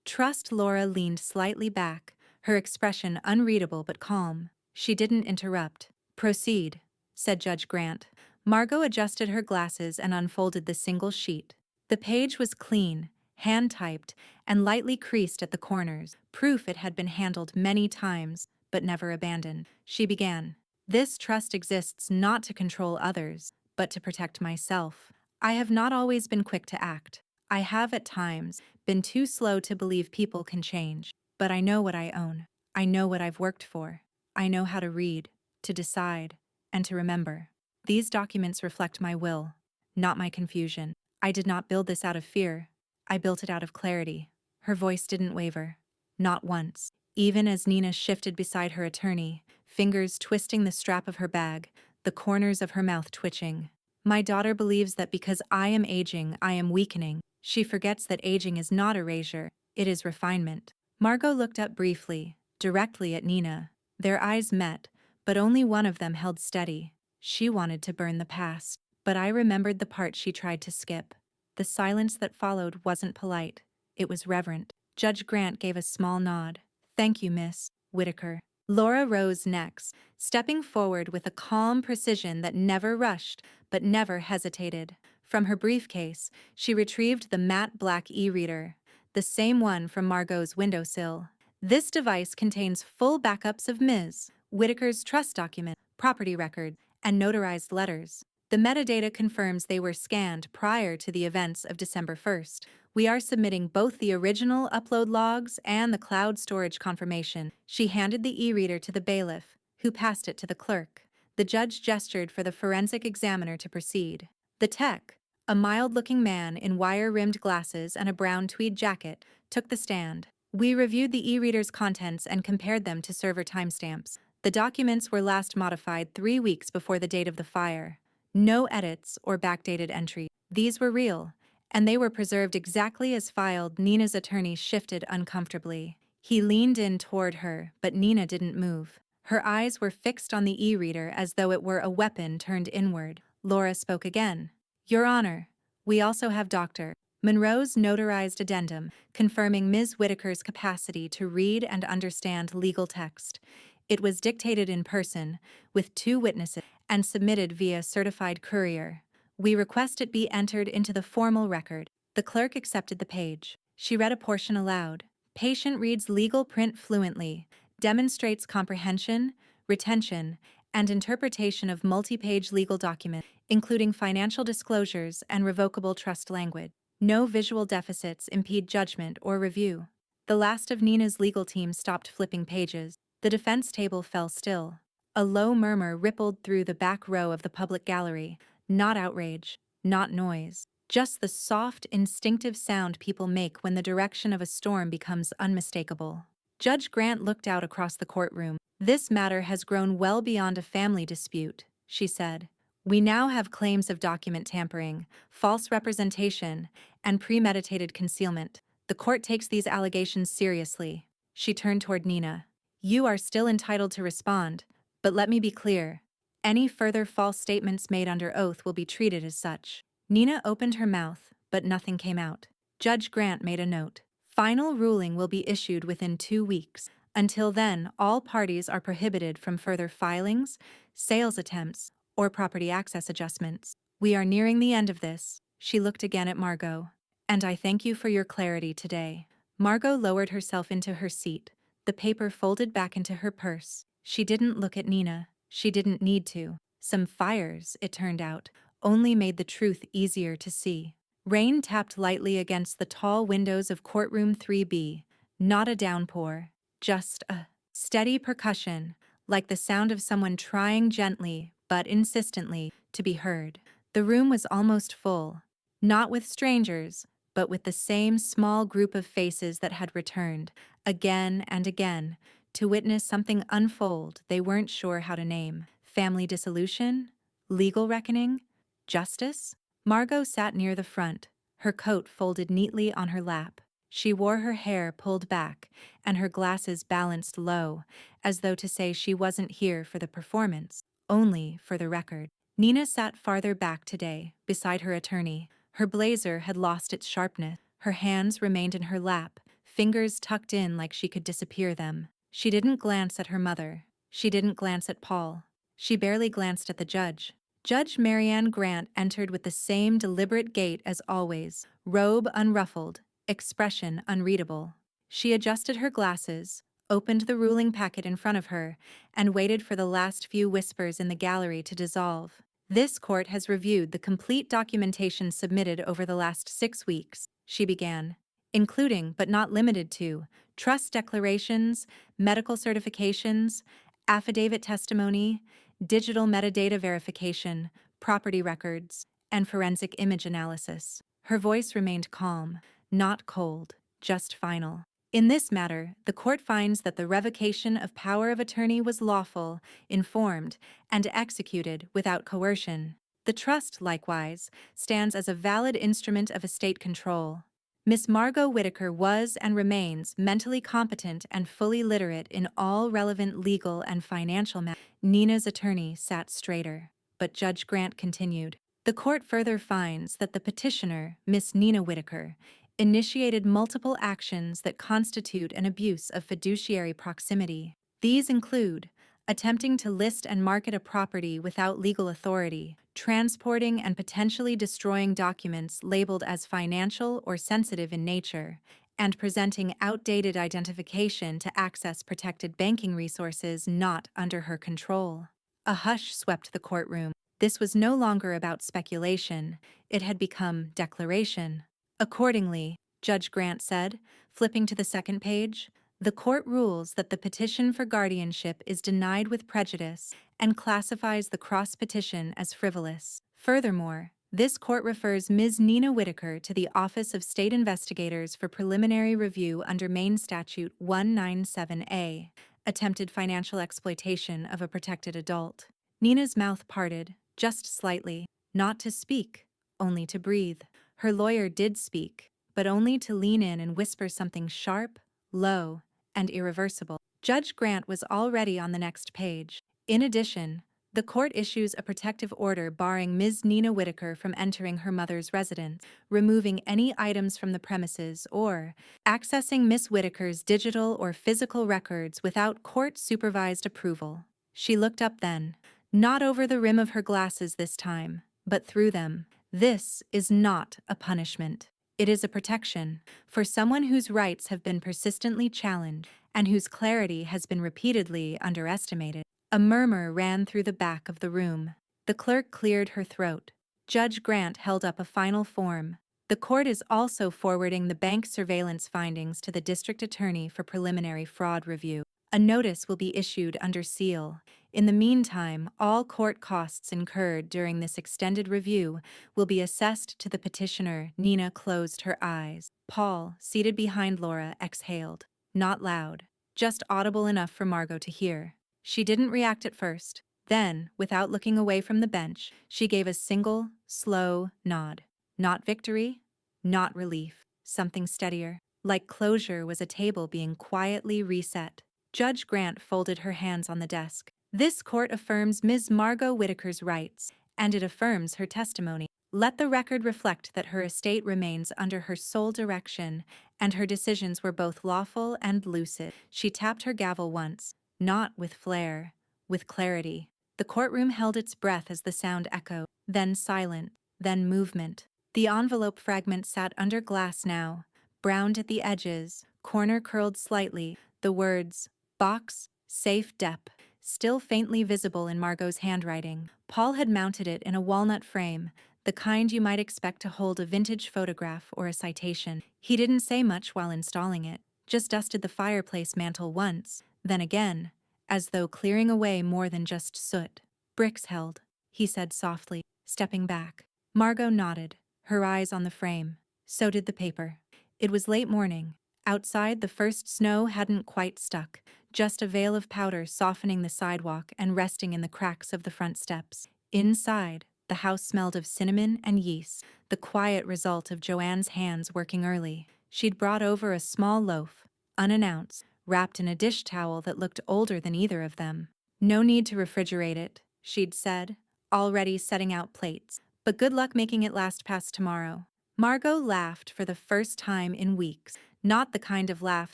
trust." Laura leaned slightly back, her expression unreadable but calm. She didn't interrupt. "Proceed," said Judge Grant. Margot adjusted her glasses and unfolded the single sheet. The page was clean, hand-typed, and lightly creased at the corners, proof it had been handled many times, but never abandoned. She began. "This trust exists not to control others, but to protect myself. I have not always been quick to act. I have at times been too slow to believe people can change. But I know what I own. I know what I've worked for. I know how to read, to decide, and to remember. These documents reflect my will, not my confusion. I did not build this out of fear. I built it out of clarity." Her voice didn't waver. Not once. Even as Nina shifted beside her attorney, fingers twisting the strap of her bag, the corners of her mouth twitching. "My daughter believes that because I am aging, I am weakening. She forgets that aging is not erasure, it is refinement." Margot looked up briefly, directly at Nina. Their eyes met, but only one of them held steady. She wanted to burn the past, but I remembered the part she tried to skip. The silence that followed wasn't polite. It was reverent. Judge Grant gave a small nod. "Thank you, Miss Whitaker." Laura rose next, stepping forward with a calm precision that never rushed, but never hesitated. From her briefcase, she retrieved the matte black e-reader, the same one from Margot's windowsill. "This device contains full backups of Ms. Whitaker's trust document, property record, and notarized letters. The metadata confirms they were scanned prior to the events of December 1st. We are submitting both the original upload logs and the cloud storage confirmation." She handed the e-reader to the bailiff, who passed it to the clerk. The judge gestured for the forensic examiner to proceed. The tech, a mild-looking man in wire-rimmed glasses and a brown tweed jacket, took the stand. "We reviewed the e-reader's contents and compared them to server timestamps. The documents were last modified 3 weeks before the date of the fire. No edits or backdated entries. These were real, and they were preserved exactly as filed." Nina's attorney shifted uncomfortably. He leaned in toward her, but Nina didn't move. Her eyes were fixed on the e-reader as though it were a weapon turned inward. Laura spoke again. "Your Honor, we also have Dr. Monroe's notarized addendum confirming Ms. Whitaker's capacity to read and understand legal text. It was dictated in person, with 2 witnesses, and submitted via certified courier. We request it be entered into the formal record." The clerk accepted the page. She read a portion aloud. "Patient reads legal print fluently, demonstrates comprehension, retention, and interpretation of multi-page legal documents, including financial disclosures and revocable trust language. No visual deficits impede judgment or review." The last of Nina's legal team stopped flipping pages. The defense table fell still. A low murmur rippled through the back row of the public gallery. Not outrage, not noise, just the soft, instinctive sound people make when the direction of a storm becomes unmistakable. Judge Grant looked out across the courtroom. "This matter has grown well beyond a family dispute," she said. "We now have claims of document tampering, false representation, and premeditated concealment. The court takes these allegations seriously." She turned toward Nina. "You are still entitled to respond, but let me be clear. Any further false statements made under oath will be treated as such." Nina opened her mouth, but nothing came out. Judge Grant made a note. "Final ruling will be issued within 2 weeks. Until then, all parties are prohibited from further filings, sales attempts, or property access adjustments. We are nearing the end of this." She looked again at Margot. "And I thank you for your clarity today." Margot lowered herself into her seat, the paper folded back into her purse. She didn't look at Nina. She didn't need to. Some fires, it turned out, only made the truth easier to see. Rain tapped lightly against the tall windows of courtroom 3B. Not a downpour, just a steady percussion, like the sound of someone trying gently, but insistently, to be heard. The room was almost full, not with strangers, but with the same small group of faces that had returned, again and again, to witness something unfold they weren't sure how to name. Family dissolution? Legal reckoning? Justice? Margot sat near the front, her coat folded neatly on her lap. She wore her hair pulled back and her glasses balanced low, as though to say she wasn't here for the performance, only for the record. Nina sat farther back today, beside her attorney. Her blazer had lost its sharpness. Her hands remained in her lap, fingers tucked in like she could disappear them. She didn't glance at her mother. She didn't glance at Paul. She barely glanced at the judge. Judge Marianne Grant entered with the same deliberate gait as always, robe unruffled, expression unreadable. She adjusted her glasses, opened the ruling packet in front of her, and waited for the last few whispers in the gallery to dissolve. This court has reviewed the complete documentation submitted over the last 6 weeks, she began, including but not limited to trust declarations, medical certifications, affidavit testimony, digital metadata verification, property records, and forensic image analysis. Her voice remained calm, not cold, just final. In this matter, the court finds that the revocation of power of attorney was lawful, informed, and executed without coercion. The trust, likewise, stands as a valid instrument of estate control. Miss Margot Whittaker was and remains mentally competent and fully literate in all relevant legal and financial matters. Nina's attorney sat straighter, but Judge Grant continued. The court further finds that the petitioner, Miss Nina Whittaker, initiated multiple actions that constitute an abuse of fiduciary proximity. These include attempting to list and market a property without legal authority, transporting and potentially destroying documents labeled as financial or sensitive in nature, and presenting outdated identification to access protected banking resources not under her control. A hush swept the courtroom. This was no longer about speculation, it had become declaration. Accordingly, Judge Grant said, flipping to the second page, the court rules that the petition for guardianship is denied with prejudice and classifies the cross-petition as frivolous. Furthermore, this court refers Ms. Nina Whittaker to the Office of State Investigators for preliminary review under Maine Statute 197A, attempted financial exploitation of a protected adult. Nina's mouth parted, just slightly, not to speak, only to breathe. Her lawyer did speak, but only to lean in and whisper something sharp, low, and irreversible. Judge Grant was already on the next page. In addition, the court issues a protective order barring Ms. Nina Whittaker from entering her mother's residence, removing any items from the premises, or accessing Miss Whittaker's digital or physical records without court-supervised approval. She looked up then, not over the rim of her glasses this time, but through them. This is not a punishment. It is a protection for someone whose rights have been persistently challenged and whose clarity has been repeatedly underestimated. A murmur ran through the back of the room. The clerk cleared her throat. Judge Grant held up a final form. The court is also forwarding the bank surveillance findings to the district attorney for preliminary fraud review. A notice will be issued under seal. In the meantime, all court costs incurred during this extended review will be assessed to the petitioner. Nina closed her eyes. Paul, seated behind Laura, exhaled. Not loud, just audible enough for Margot to hear. She didn't react at first. Then, without looking away from the bench, she gave a single, slow nod. Not victory, not relief, something steadier. Like closure was a table being quietly reset. Judge Grant folded her hands on the desk. This court affirms Ms. Margot Whittaker's rights, and it affirms her testimony. Let the record reflect that her estate remains under her sole direction, and her decisions were both lawful and lucid. She tapped her gavel once, not with flair, with clarity. The courtroom held its breath as the sound echoed, then silence, then movement. The envelope fragment sat under glass now, browned at the edges, corner curled slightly, the words, "Box, Safe Dep," still faintly visible in Margot's handwriting. Paul had mounted it in a walnut frame, the kind you might expect to hold a vintage photograph or a citation. He didn't say much while installing it, just dusted the fireplace mantel once, then again, as though clearing away more than just soot. "Bricks held," he said softly, stepping back. Margot nodded, her eyes on the frame. So did the paper. It was late morning. Outside, the first snow hadn't quite stuck, just a veil of powder softening the sidewalk and resting in the cracks of the front steps. Inside, the house smelled of cinnamon and yeast, the quiet result of Joanne's hands working early. She'd brought over a small loaf, unannounced, wrapped in a dish towel that looked older than either of them. "No need to refrigerate it," she'd said, already setting out plates, "but good luck making it last past tomorrow." Margot laughed for the first time in weeks, not the kind of laugh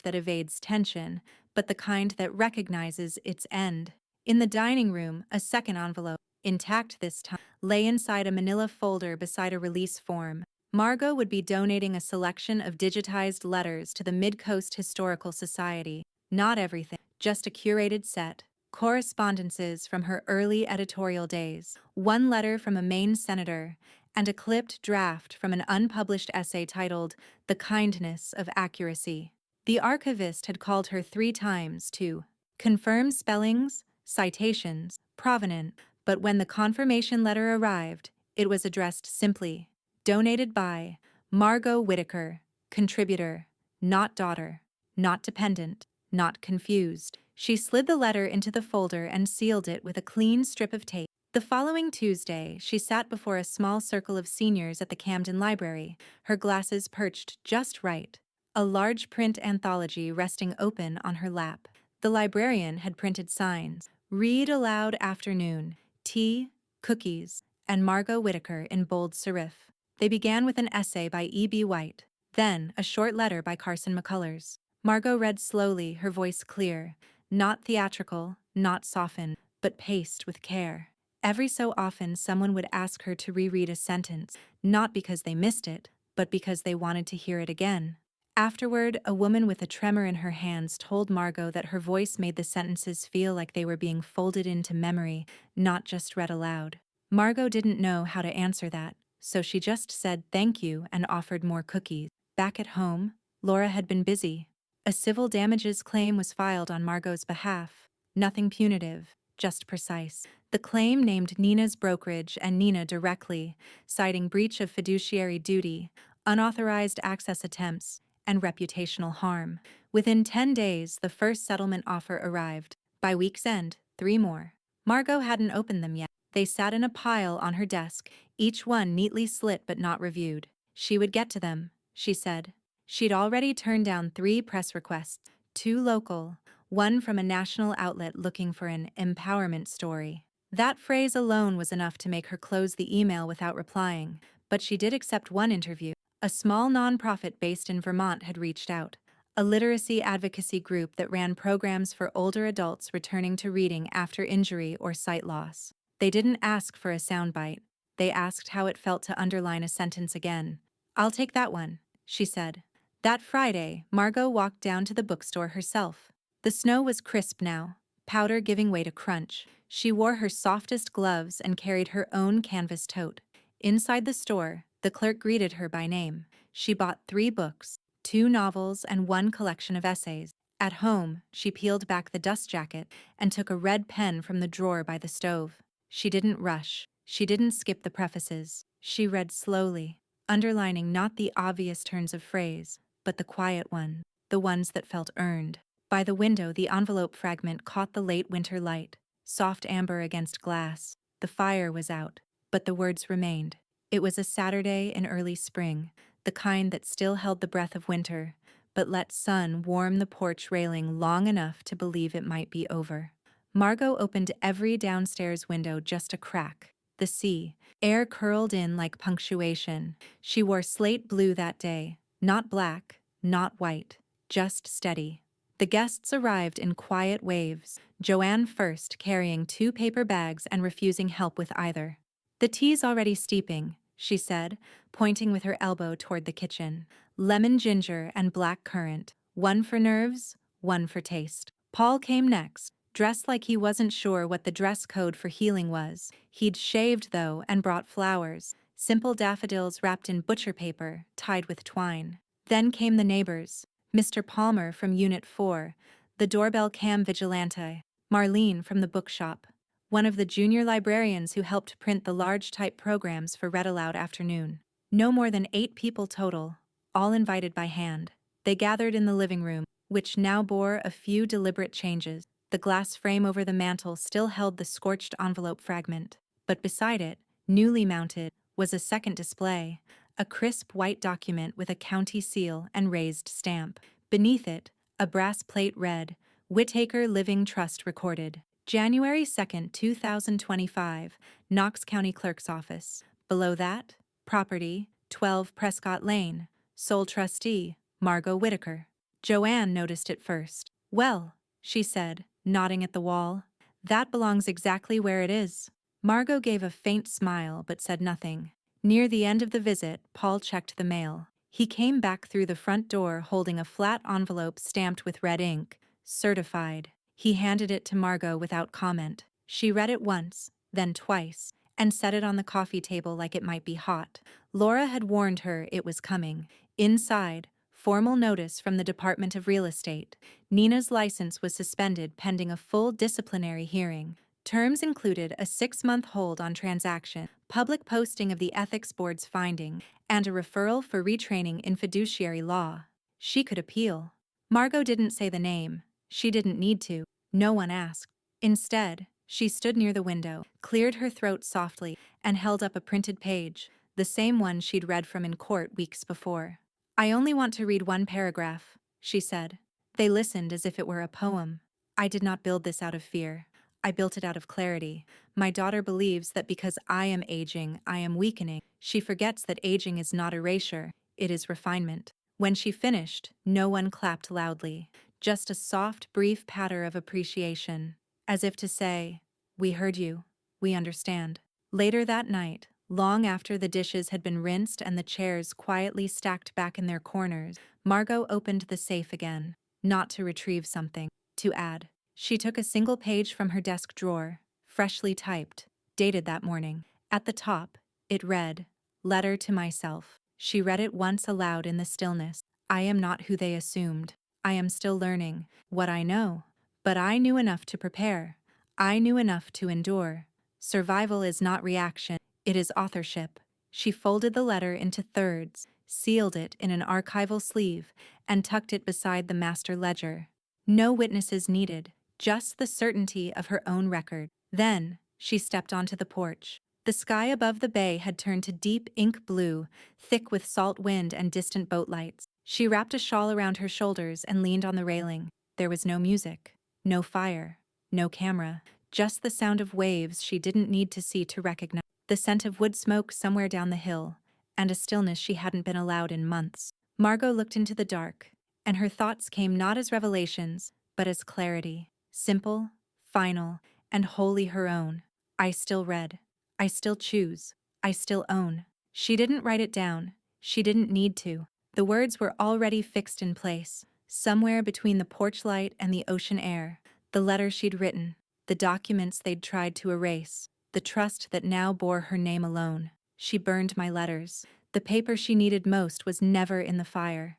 that evades tension, but the kind that recognizes its end. In the dining room, a second envelope, intact this time, lay inside a manila folder beside a release form. Margot would be donating a selection of digitized letters to the Mid-Coast Historical Society. Not everything, just a curated set. Correspondences from her early editorial days, one letter from a Maine senator, and a clipped draft from an unpublished essay titled The Kindness of Accuracy. The archivist had called her 3 times to confirm spellings, citations, provenance, but when the confirmation letter arrived, it was addressed simply, donated by Margot Whittaker, contributor, not daughter, not dependent, not confused. She slid the letter into the folder and sealed it with a clean strip of tape. The following Tuesday, she sat before a small circle of seniors at the Camden Library, her glasses perched just right, a large print anthology resting open on her lap. The librarian had printed signs, "Read Aloud Afternoon," "Tea," "Cookies," and Margot Whittaker in bold serif. They began with an essay by E.B. White, then a short letter by Carson McCullers. Margot read slowly, her voice clear, not theatrical, not softened, but paced with care. Every so often someone would ask her to reread a sentence, not because they missed it, but because they wanted to hear it again. Afterward, a woman with a tremor in her hands told Margot that her voice made the sentences feel like they were being folded into memory, not just read aloud. Margot didn't know how to answer that, so she just said thank you and offered more cookies. Back at home, Laura had been busy. A civil damages claim was filed on Margot's behalf. Nothing punitive, just precise. The claim named Nina's brokerage and Nina directly, citing breach of fiduciary duty, unauthorized access attempts, and reputational harm. Within 10 days, the first settlement offer arrived. By week's end, 3 more. Margot hadn't opened them yet. They sat in a pile on her desk, each one neatly slit but not reviewed. She would get to them, she said. She'd already turned down 3 press requests, 2 local, one from a national outlet looking for an empowerment story. That phrase alone was enough to make her close the email without replying, but she did accept one interview. A small nonprofit based in Vermont had reached out, a literacy advocacy group that ran programs for older adults returning to reading after injury or sight loss. They didn't ask for a soundbite. They asked how it felt to underline a sentence again. "I'll take that one," she said. That Friday, Margot walked down to the bookstore herself. The snow was crisp now, powder giving way to crunch. She wore her softest gloves and carried her own canvas tote. Inside the store, the clerk greeted her by name. She bought 3 books, 2 novels and 1 collection of essays. At home, she peeled back the dust jacket and took a red pen from the drawer by the stove. She didn't rush. She didn't skip the prefaces. She read slowly, underlining not the obvious turns of phrase, but the quiet ones, the ones that felt earned. By the window, the envelope fragment caught the late winter light, soft amber against glass. The fire was out, but the words remained. It was a Saturday in early spring, the kind that still held the breath of winter, but let sun warm the porch railing long enough to believe it might be over. Margot opened every downstairs window just a crack. The sea, air curled in like punctuation. She wore slate blue that day, not black, not white, just steady. The guests arrived in quiet waves, Joanne first carrying 2 paper bags and refusing help with either. "The tea's already steeping," she said, pointing with her elbow toward the kitchen. "Lemon ginger and black currant, 1 for nerves, 1 for taste." Paul came next, dressed like he wasn't sure what the dress code for healing was. He'd shaved, though, and brought flowers, simple daffodils wrapped in butcher paper, tied with twine. Then came the neighbors. Mr. Palmer from Unit 4, the doorbell cam vigilante, Marlene from the bookshop, one of the junior librarians who helped print the large type programs for Read Aloud Afternoon. No more than 8 people total, all invited by hand. They gathered in the living room, which now bore a few deliberate changes. The glass frame over the mantel still held the scorched envelope fragment, but beside it, newly mounted, was a second display, a crisp white document with a county seal and raised stamp. Beneath it, a brass plate read, "Whittaker Living Trust recorded. January 2nd, 2025, Knox County Clerk's Office." Below that, property, 12 Prescott Lane, sole trustee, Margot Whittaker. Joanne noticed it first. "Well," she said, nodding at the wall. That belongs exactly where it is. Margot gave a faint smile but said nothing. Near the end of the visit, Paul checked the mail. He came back through the front door holding a flat envelope stamped with red ink, certified. He handed it to Margot without comment. She read it once, then twice, and set it on the coffee table like it might be hot. Laura had warned her it was coming. Inside, formal notice from the Department of Real Estate. Nina's license was suspended pending a full disciplinary hearing. Terms included a 6-month hold on transaction, public posting of the ethics board's finding, and a referral for retraining in fiduciary law. She could appeal. Margot didn't say the name. She didn't need to. No one asked. Instead, she stood near the window, cleared her throat softly, and held up a printed page, the same one she'd read from in court weeks before. I only want to read one paragraph, she said. They listened as if it were a poem. I did not build this out of fear. I built it out of clarity. My daughter believes that because I am aging, I am weakening. She forgets that aging is not erasure, it is refinement. When she finished, no one clapped loudly, just a soft, brief patter of appreciation, as if to say, "We heard you. We understand." Later that night, long after the dishes had been rinsed and the chairs quietly stacked back in their corners, Margot opened the safe again, not to retrieve something, to add. She took a single page from her desk drawer, freshly typed, dated that morning. At the top, it read, "Letter to myself." She read it once aloud in the stillness. I am not who they assumed. I am still learning what I know. But I knew enough to prepare. I knew enough to endure. Survival is not reaction, it is authorship. She folded the letter into thirds, sealed it in an archival sleeve, and tucked it beside the master ledger. No witnesses needed, just the certainty of her own record. Then, she stepped onto the porch. The sky above the bay had turned to deep ink blue, thick with salt wind and distant boat lights. She wrapped a shawl around her shoulders and leaned on the railing. There was no music, no fire, no camera, just the sound of waves she didn't need to see to recognize, the scent of wood smoke somewhere down the hill, and a stillness she hadn't been allowed in months. Margot looked into the dark, and her thoughts came not as revelations, but as clarity, simple, final, and wholly her own. I still read. I still choose. I still own. She didn't write it down. She didn't need to. The words were already fixed in place, somewhere between the porch light and the ocean air. The letter she'd written, the documents they'd tried to erase, the trust that now bore her name alone. She burned my letters. The paper she needed most was never in the fire.